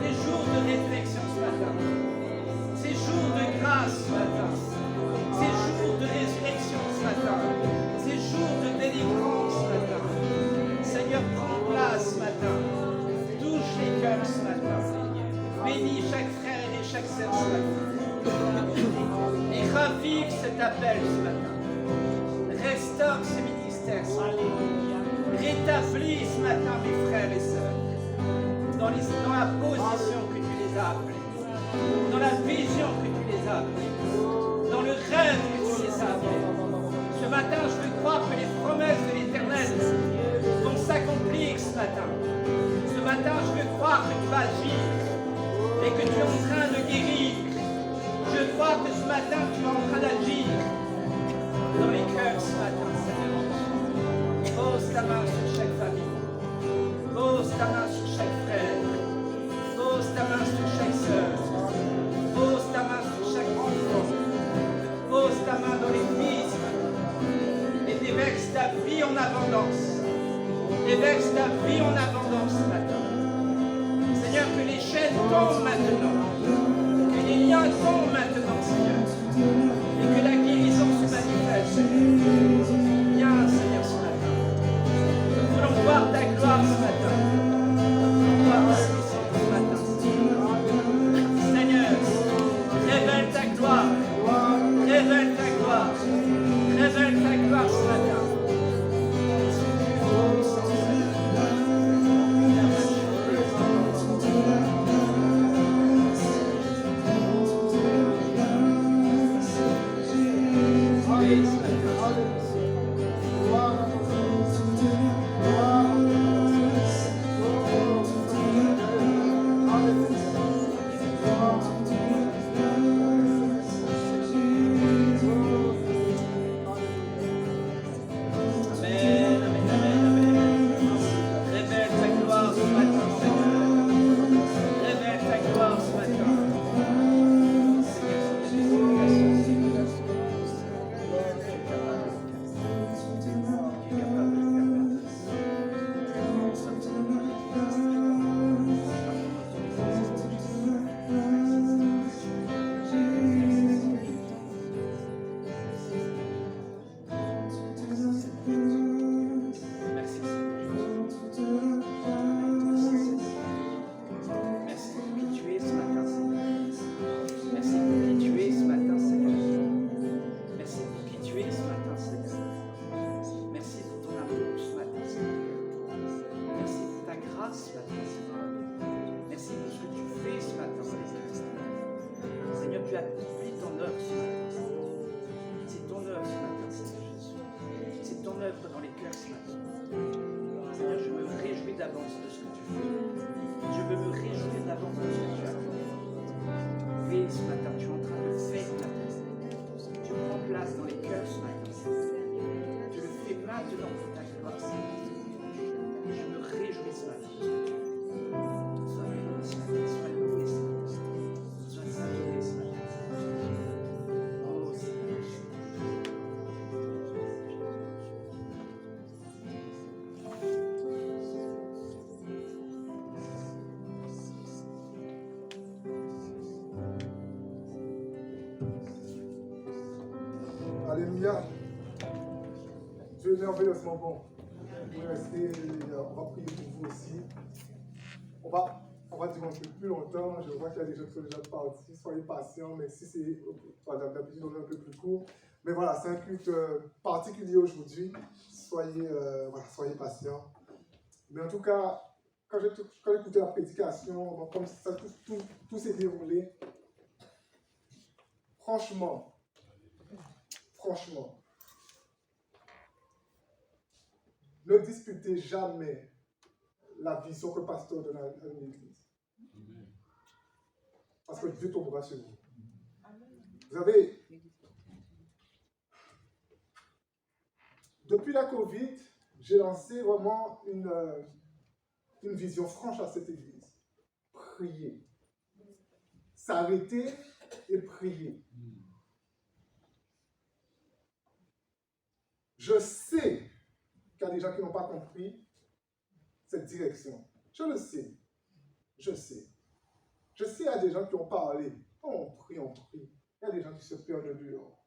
des jours de réflexion ce matin. Ces jours de grâce ce matin. Ces jours de résurrection ce matin. Ces jours de délivrance ce matin. Seigneur, prends place ce matin. Touche les cœurs ce matin. Bénis chaque frère et chaque sœur ce matin. Et ravive cet appel ce matin. Restaure ce ministère ce matin. Rétablis ce matin mes frères et sœurs dans la position que tu les as appelés, dans la vision que tu les as appelés, dans le rêve que tu les as appelés. Ce matin, je veux croire que les promesses de l'Éternel vont s'accomplir ce matin. Ce matin, je veux croire que tu vas agir et que tu es en train de guérir. Je crois que ce matin, tu es en train d'agir dans les cœurs ce matin, Seigneur. Pose ta main sur chaque famille. Pose ta main sur chaque frère. Pose ta main sur chaque sœur. Pose ta main sur chaque enfant. Pose ta main dans l'église. Et déverse ta vie en abondance. Déverse ta vie en abondance ce matin. Seigneur, que les chaînes tombent maintenant. Que les liens tombent maintenant, Seigneur. Et que la guérison se manifeste. Viens, Seigneur, ce matin. Nous voulons voir ta gloire ce matin. Voir ta puissance ce matin. Seigneur, révèle ta gloire. Révèle ta gloire. Révèle ta gloire ce matin. Alléluia. Dieu est merveilleusement bon. Vous restez, on va prier pour vous aussi. On va dire un peu plus longtemps. Je vois qu'il y a des gens qui sont déjà partis. Soyez patients, mais si c'est d'habitude, on est un peu plus court. Mais voilà, c'est un culte particulier aujourd'hui. Soyez patients. Mais en tout cas, quand j'écoutais la prédication, comme ça, tout s'est déroulé. Franchement, ne disputez jamais la vision que le pasteur donne à une église. Parce que Dieu tombera sur vous. Vous savez, depuis la Covid, j'ai lancé vraiment une vision franche à cette église. Priez. s'arrêter et prier. Je sais qu'il y a des gens qui n'ont pas compris cette direction. Je le sais. Je sais. Je sais qu'il y a des gens qui ont parlé. Oh, on prie, on prie. Il y a des gens qui se perdent dehors.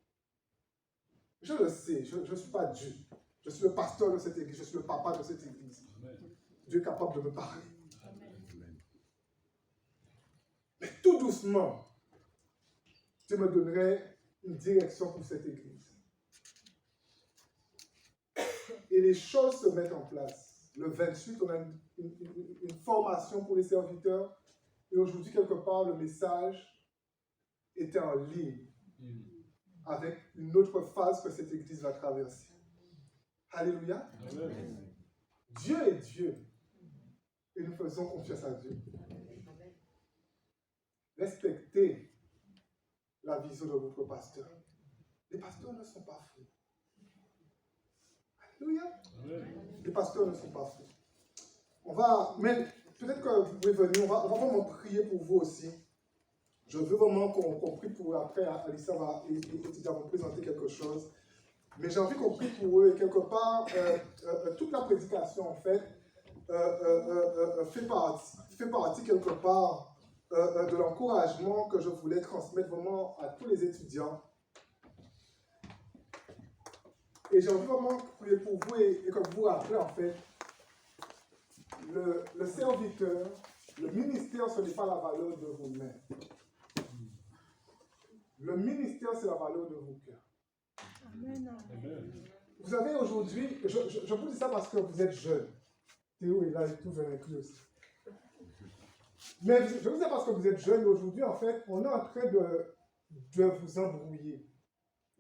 Je le sais, je ne suis pas Dieu. Je suis le pasteur de cette église, je suis le papa de cette église. Dieu est capable de me parler. Mais tout doucement, Dieu me donnerait une direction pour cette église. Et les choses se mettent en place. Le 28, on a une formation pour les serviteurs. Et aujourd'hui, quelque part, le message était en ligne avec une autre phase que cette église va traverser. Alléluia. Amen. Dieu est Dieu. Et nous faisons confiance à Dieu. Respectez la vision de votre pasteur. Les pasteurs ne sont pas fous. Alléluia. Amen. Les pasteurs ne sont pas fous. Mais peut-être que vous pouvez venir, on va vraiment prier pour vous aussi. Je veux vraiment qu'on prie pour après, Alissa et Tita vont présenter quelque chose. Mais j'ai envie qu'on prie pour eux et quelque part, toute la prédication en fait fait partie quelque part de l'encouragement que je voulais transmettre vraiment à tous les étudiants. Et j'ai envie vraiment de prier pour vous et que vous vous rappelez en fait, le serviteur, le ministère, ce n'est pas la valeur de vos mains. Le ministère, c'est la valeur de vos cœurs. Amen. Amen. Vous savez, aujourd'hui, je vous dis ça parce que vous êtes jeunes. Théo est là et tout, je l'inclus aussi. Mais je vous dis ça parce que vous êtes jeunes. Aujourd'hui, en fait, on est en train de vous embrouiller.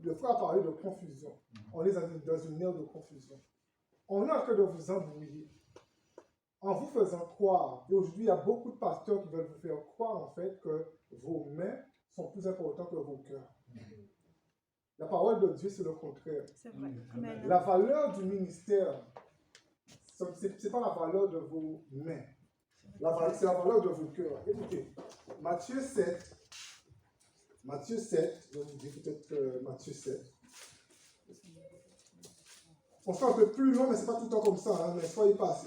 Le frère a parlé de confusion. On est dans une ère de confusion. On est en train de vous embrouiller. En vous faisant croire. Et aujourd'hui, il y a beaucoup de pasteurs qui veulent vous faire croire, en fait, que vos mains sont plus importantes que vos cœurs. La parole de Dieu, c'est le contraire. C'est vrai. Amen. La valeur du ministère, ce n'est pas la valeur de vos mains. C'est la valeur de vos cœurs. Écoutez, Matthieu 7, je vais vous dire peut-être Matthieu 7. On sera un peu plus long, mais ce n'est pas tout le temps comme ça. Hein, mais soyez pas.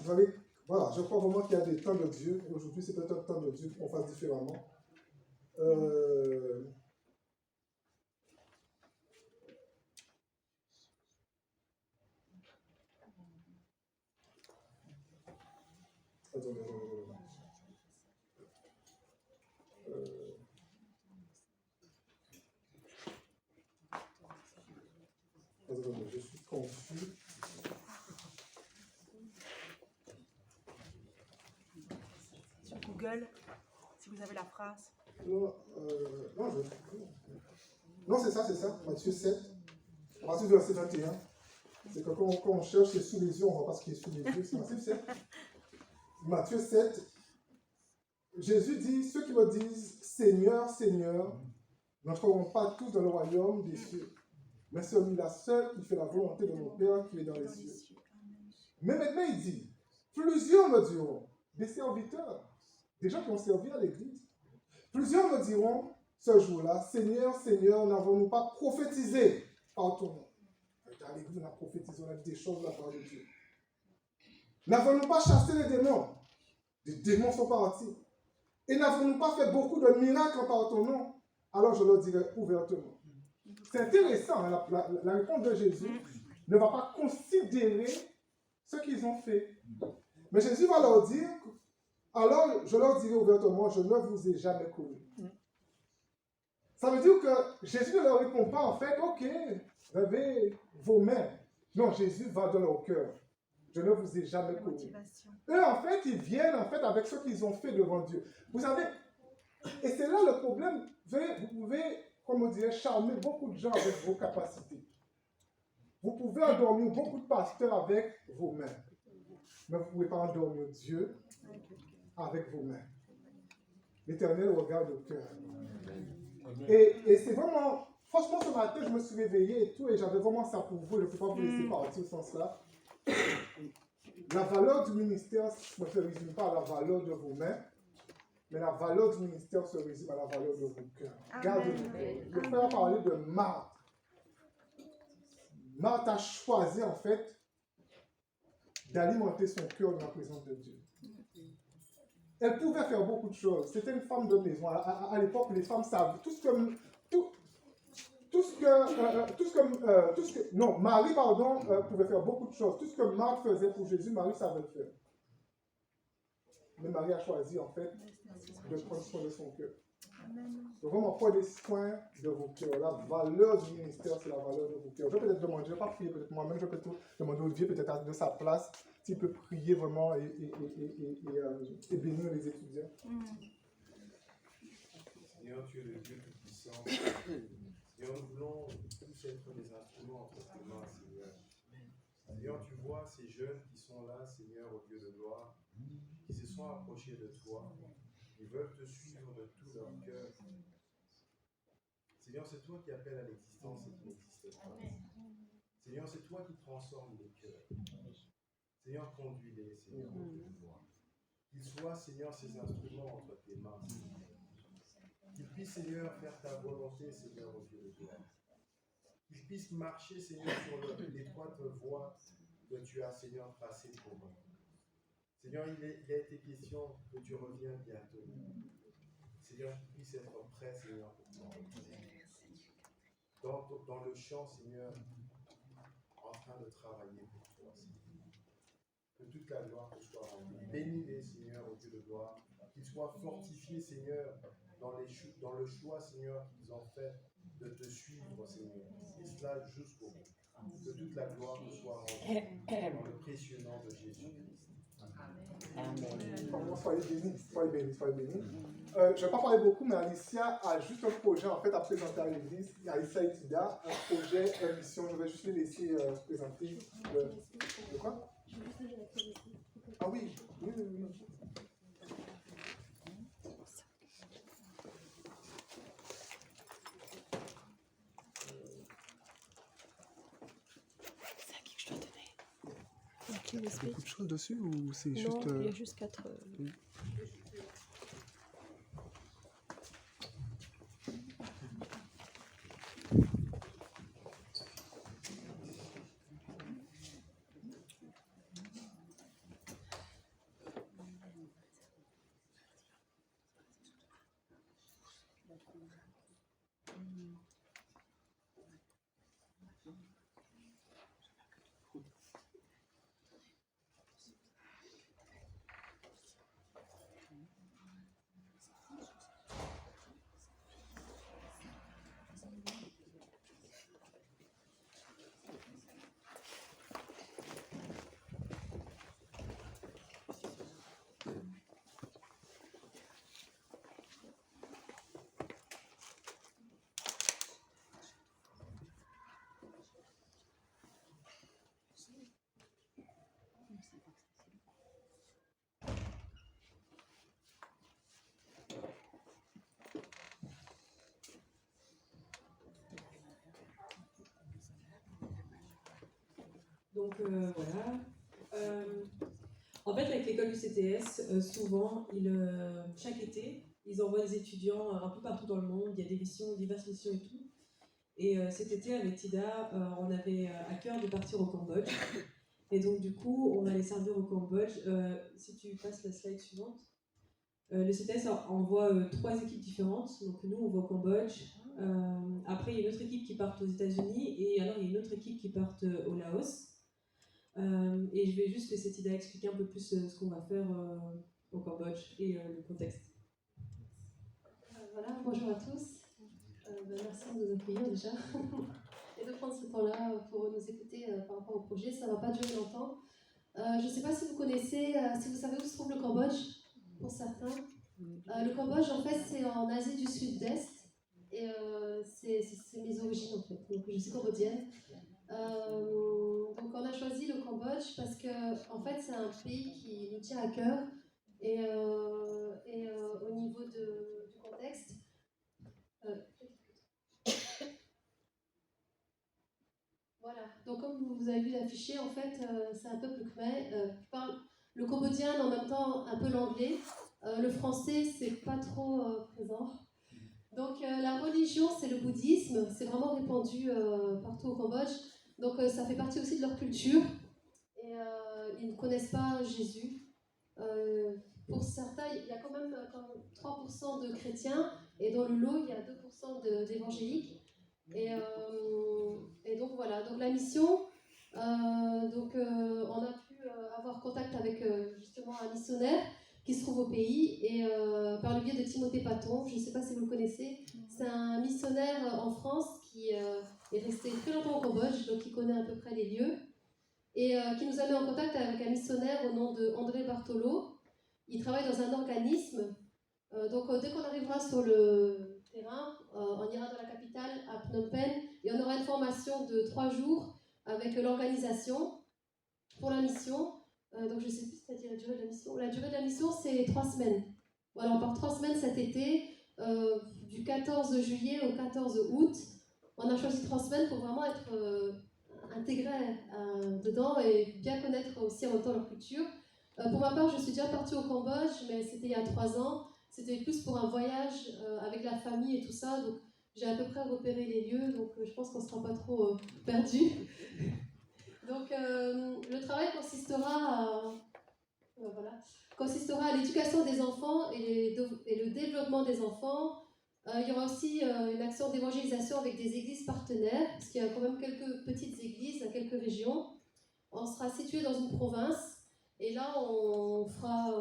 Voilà, je crois vraiment qu'il y a des temps de Dieu. Et aujourd'hui, c'est peut-être un temps de Dieu qu'on fasse différemment. Je suis confus. Sur Google, si vous avez la phrase. Non, c'est ça. Matthieu 7, à partir du verset 21. C'est que quand on cherche, c'est sous les yeux, on ne voit pas ce qui est sous les yeux. C'est Matthieu 7. Matthieu 7, Jésus dit, ceux qui me disent Seigneur, Seigneur, n'entreront pas tous dans le royaume des cieux, mais celui-là seul qui fait la volonté de mon Père qui est dans les cieux. Mais maintenant, il dit, plusieurs me diront, des serviteurs, des gens qui ont servi à l'église, plusieurs me diront ce jour-là, Seigneur, Seigneur, n'avons-nous pas prophétisé par ton nom? Dans l'église, on a prophétisé, on a dit des choses de la part de Dieu. N'avons-nous pas chassé les démons? Les démons sont partis. Et n'avons-nous pas fait beaucoup de miracles par ton nom? Alors je leur dirai ouvertement. C'est intéressant, hein, la réponse de Jésus ne va pas considérer ce qu'ils ont fait. Mais Jésus va leur dire, alors je leur dirai ouvertement, je ne vous ai jamais connu. Ça veut dire que Jésus ne leur répond pas en fait, ok, levez vos mains. Non, Jésus va dans leur cœur. Je ne vous ai jamais connu. Eux, en fait, ils viennent en fait avec ce qu'ils ont fait devant Dieu. Vous savez, et c'est là le problème. Vous pouvez, comme on dirait, charmer beaucoup de gens avec vos capacités. Vous pouvez endormir beaucoup de pasteurs avec vos mains. Mais vous ne pouvez pas endormir Dieu avec vos mains. L'Éternel regarde le cœur. Et c'est vraiment, franchement, ce matin, je me suis réveillé et tout, et j'avais vraiment ça pour vous. Je ne peux pas vous laisser partir au sens-là. La valeur du ministère ne se résume pas à la valeur de vos mains, Mais la valeur du ministère se résume à la valeur de vos cœurs. Gardez-vous. Amen. Le frère a parlé de Marthe. Marthe a choisi en fait d'alimenter son cœur dans la présence de Dieu. Elle pouvait faire beaucoup de choses. C'était une femme de maison. À l'époque, les femmes savaient non, Marie, pardon, pouvait faire beaucoup de choses. Tout ce que Marthe faisait pour Jésus, Marie savait le faire. Mais Marie a choisi, en fait, de prendre soin de son cœur. Donc, vraiment, prenez soin de vos cœurs. La valeur du ministère, c'est la valeur de vos cœurs. Je vais peut-être demander, je ne vais pas prier peut-être moi-même, je vais peut-être demander à Olivier, peut-être de sa place, s'il peut prier vraiment et bénir les étudiants. Seigneur, tu es le Dieu Tout-Puissant. Seigneur, nous voulons tous être des instruments entre tes mains, Seigneur. Seigneur, tu vois ces jeunes qui sont là, Seigneur, au Dieu de gloire, qui se sont approchés de toi. Ils veulent te suivre de tout leur cœur. Seigneur, c'est toi qui appelles à l'existence et qui n'existe pas. Seigneur, c'est toi qui transformes les cœurs. Seigneur, conduis-les, Seigneur, au Dieu de gloire. Qu'ils soient, Seigneur, ces instruments entre tes mains, Seigneur. Qu'ils puissent, Seigneur, faire ta volonté, Seigneur, au Dieu de gloire. Qu'ils puissent marcher, Seigneur, sur l'étroite voie que tu as, Seigneur, tracée pour eux. Seigneur, il a été question que tu reviens bientôt. Seigneur, qu'ils puissent être prêts, Seigneur, pour toi. Dans le champ, Seigneur, en train de travailler pour toi, Seigneur. Que toute la gloire te soit rendue. Bénis-les, Seigneur, au Dieu de gloire. Qu'ils soient fortifiés, Seigneur, dans le choix, Seigneur, qu'ils ont fait de te suivre, Seigneur. Et cela jusqu'au bout. Que toute la gloire te soit rendue dans le précieux nom de Jésus-Christ. Amen. Soyez bénis, soyez bénis, soyez bénis. Je ne vais pas parler beaucoup, mais Alicia a juste un projet en fait à présenter à l'église. Alicia et Tida, un projet, une mission. Je vais juste les laisser présenter. De quoi? Ah oui, oui, oui, oui. C'est à qui que je dois donner? Ok, Il y a beaucoup de choses dessus ou c'est non, juste. il y a juste 4. Donc voilà. En fait, avec l'école du CTS, souvent, chaque été, ils envoient des étudiants un peu partout dans le monde. Il y a des missions, diverses missions et tout. Et cet été, avec Tida, on avait à cœur de partir au Cambodge. Et donc, du coup, on allait servir au Cambodge. Si tu passes la slide suivante. Le CTS envoie 3 équipes différentes. Donc, nous, on va au Cambodge. Après, il y a une autre équipe qui part aux États-Unis. Et alors, il y a une autre équipe qui part au Laos. Et je vais juste laisser Tida expliquer un peu plus ce qu'on va faire au Cambodge et le contexte. Voilà, bonjour à tous. Merci de nous accueillir déjà et de prendre ce temps-là pour nous écouter par rapport au projet. Ça ne va pas durer longtemps. Je ne sais pas si vous connaissez, si vous savez où se trouve le Cambodge, pour certains. Le Cambodge, en fait, c'est en Asie du Sud-Est et c'est mes origines en fait. Donc, je suis cambodgienne. Donc on a choisi le Cambodge parce que en fait c'est un pays qui nous tient à cœur et au niveau du contexte voilà, donc comme vous avez vu l'affiché en fait c'est un peuple khmer qui parle le cambodgien en même temps un peu l'anglais Le français, c'est pas trop présent. Donc la religion, c'est le bouddhisme, c'est vraiment répandu partout au Cambodge. Donc ça fait partie aussi de leur culture. Et ils ne connaissent pas Jésus. Pour certains, il y a quand même 3% de chrétiens, et dans le lot, il y a 2% d'évangéliques. Et donc voilà, donc la mission, on a pu avoir contact avec justement un missionnaire qui se trouve au pays, et par le biais de Timothée Paton, je ne sais pas si vous le connaissez, c'est un missionnaire en France qui est resté très longtemps au Cambodge, donc il connaît à peu près les lieux, et qui nous a mis en contact avec un missionnaire au nom de André Bartolo. Il travaille dans un organisme, donc dès qu'on arrivera sur le terrain, on ira dans la capitale, à Phnom Penh, et on aura une formation de 3 jours avec l'organisation pour la mission. Donc je ne sais plus c'est-à-dire la durée de la mission. La durée de la mission, c'est 3 semaines. Voilà, on part 3 semaines cet été, du 14 juillet au 14 août. On a choisi 3 semaines pour vraiment être intégré dedans et bien connaître aussi en même temps leur culture. Pour ma part, je suis déjà partie au Cambodge, mais c'était il y a 3 ans. C'était plus pour un voyage avec la famille et tout ça. Donc j'ai à peu près repéré les lieux, donc je pense qu'on ne sera pas trop perdu. Donc, le travail consistera à l'éducation des enfants et le développement des enfants. Il y aura aussi une action d'évangélisation avec des églises partenaires, parce qu'il y a quand même quelques petites églises à quelques régions. On sera situé dans une province, et là, on fera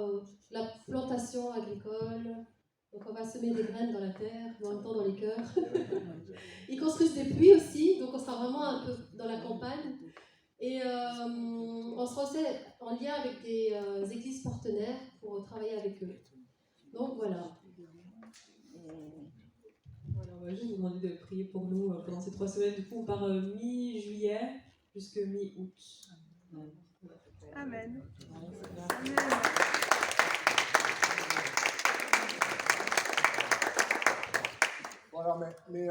la plantation agricole. Donc, on va semer des graines dans la terre, en même temps dans les cœurs. Ils construisent des puits aussi, donc on sera vraiment un peu dans la campagne. Et on sera aussi en lien avec des églises partenaires pour travailler avec eux. Donc voilà. Voilà, on va juste vous demander de prier pour nous pendant ces 3 semaines. Du coup, on part mi-juillet jusqu'à mi-août. Amen. Voilà, mais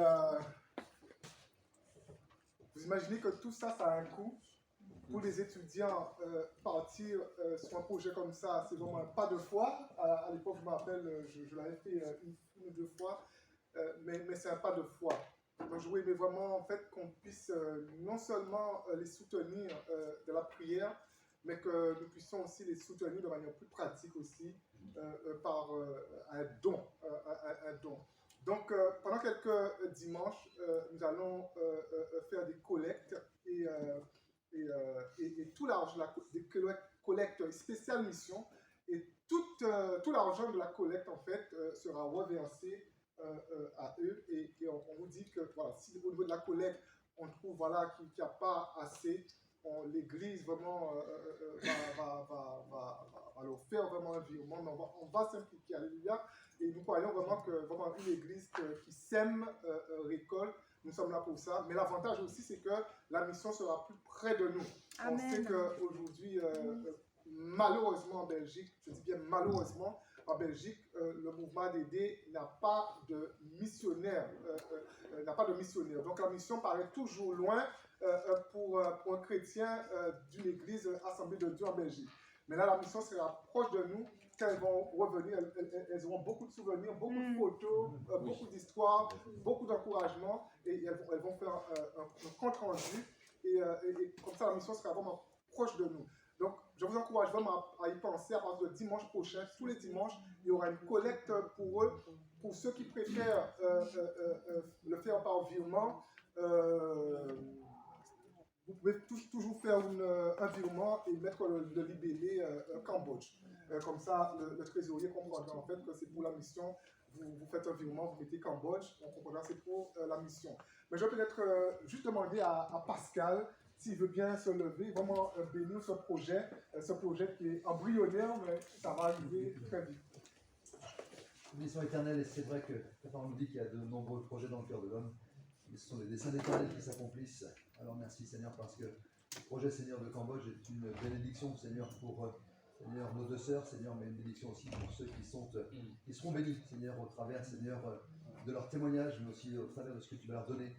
vous imaginez que tout ça, ça a un coût. Pour les étudiants, partir sur un projet comme ça, c'est vraiment pas de foi. À l'époque, je me rappelle, je l'avais fait une ou 2 fois, mais c'est un pas de foi. Donc, je voulais vraiment en fait qu'on puisse non seulement les soutenir de la prière, mais que nous puissions aussi les soutenir de manière plus pratique aussi par un don. Donc, pendant quelques dimanches, nous allons faire des collectes et tout l'argent des collectes spéciales mission, et tout l'argent de la collecte en fait sera reversé à eux, et on vous dit que voilà, si au niveau de la collecte on trouve voilà, qu'il n'y a pas assez, l'église vraiment va leur faire vraiment un virement, on va s'impliquer, alléluia, et nous croyons vraiment que vraiment une église qui sème récolte. Nous sommes là pour ça, mais l'avantage aussi, c'est que la mission sera plus près de nous. Amen. On sait qu'aujourd'hui, malheureusement en Belgique, je dis bien malheureusement, en Belgique, le mouvement d'aider n'a pas de missionnaire. Donc la mission paraît toujours loin pour un chrétien d'une église Assemblée de Dieu en Belgique. Mais là, la mission sera proche de nous. Quand elles vont revenir, elles auront beaucoup de souvenirs, beaucoup de photos, beaucoup d'histoires, beaucoup d'encouragements, et elles vont faire un compte rendu, et comme ça la mission sera vraiment proche de nous. Donc je vous encourage vraiment à y penser. À partir de dimanche prochain, tous les dimanches, il y aura une collecte pour eux. Pour ceux qui préfèrent le faire par virement, vous pouvez toujours faire un virement et mettre le libellé Cambodge. Comme ça, le trésorier comprendra en fait que c'est pour la mission. Vous faites un virement, vous mettez Cambodge, on comprendra que c'est pour la mission. Mais je vais peut-être juste demander à Pascal s'il veut bien se lever, vraiment bénir ce projet qui est embryonnaire, mais ça va arriver très vite. Mission éternelle, et c'est vrai que la parole nous dit qu'il y a de nombreux projets dans le cœur de l'homme, mais ce sont les desseins d'éternel qui s'accomplissent. Alors merci Seigneur, parce que le projet Seigneur de Cambodge est une bénédiction Seigneur pour Seigneur nos 2 sœurs, Seigneur, mais une bénédiction aussi pour ceux qui seront bénis Seigneur au travers Seigneur de leur témoignage, mais aussi au travers de ce que tu vas leur donner.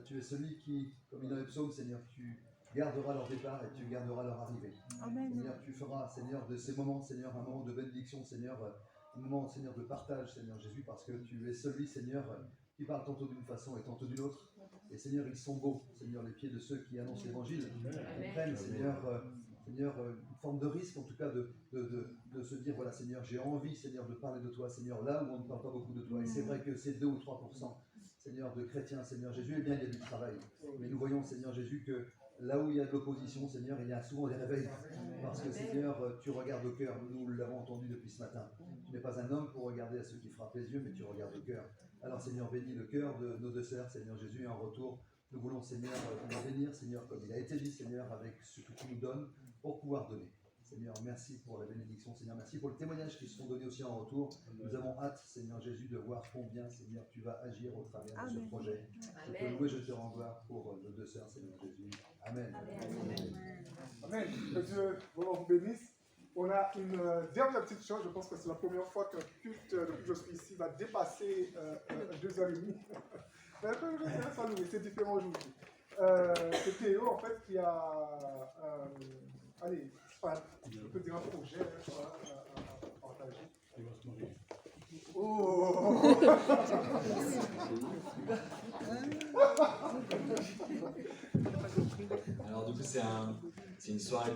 Tu es celui qui, comme il est dans les psaumes Seigneur, tu garderas leur départ et tu garderas leur arrivée. Amen. Seigneur, tu feras Seigneur de ces moments Seigneur un moment de bénédiction Seigneur moment, Seigneur, de partage, Seigneur Jésus, parce que tu es celui, Seigneur, qui parle tantôt d'une façon et tantôt d'une autre. Et Seigneur, ils sont beaux, Seigneur, les pieds de ceux qui annoncent l'Évangile. Ils prennent, Seigneur, une forme de risque, en tout cas, de se dire, voilà, Seigneur, j'ai envie, Seigneur, de parler de toi, Seigneur, là où on ne parle pas beaucoup de toi. Et c'est vrai que c'est 2 ou 3%, Seigneur, de chrétiens, Seigneur Jésus, eh bien, il y a du travail. Mais nous voyons, Seigneur Jésus, que là où il y a de l'opposition, Seigneur, il y a souvent des réveils. Parce que, Seigneur, tu regardes au cœur. Nous l'avons entendu depuis ce matin. Tu n'es pas un homme pour regarder à ceux qui frappent les yeux, mais tu regardes au cœur. Alors, Seigneur, bénis le cœur de nos 2 sœurs, Seigneur Jésus, et en retour, nous voulons, Seigneur, nous bénir, Seigneur, comme il a été dit, Seigneur, avec ce que tu nous donnes pour pouvoir donner. Seigneur, merci pour la bénédiction, Seigneur, merci pour le témoignage qui seront donnés aussi en retour. Nous avons hâte, Seigneur Jésus, de voir combien, Seigneur, tu vas agir au travers de ce projet. Je te loue et je te rends gloire pour nos 2 sœurs, Seigneur Jésus. Amen. Amen. Que Dieu vraiment vous bénisse. On a une dernière petite chose. Je pense que c'est la première fois qu'un culte, depuis que je suis ici, va dépasser 2h30. C'est différent aujourd'hui. C'est Théo, en fait, qui a... allez, je peux dire un projet à partager. Oh. Alors du coup c'est une soirée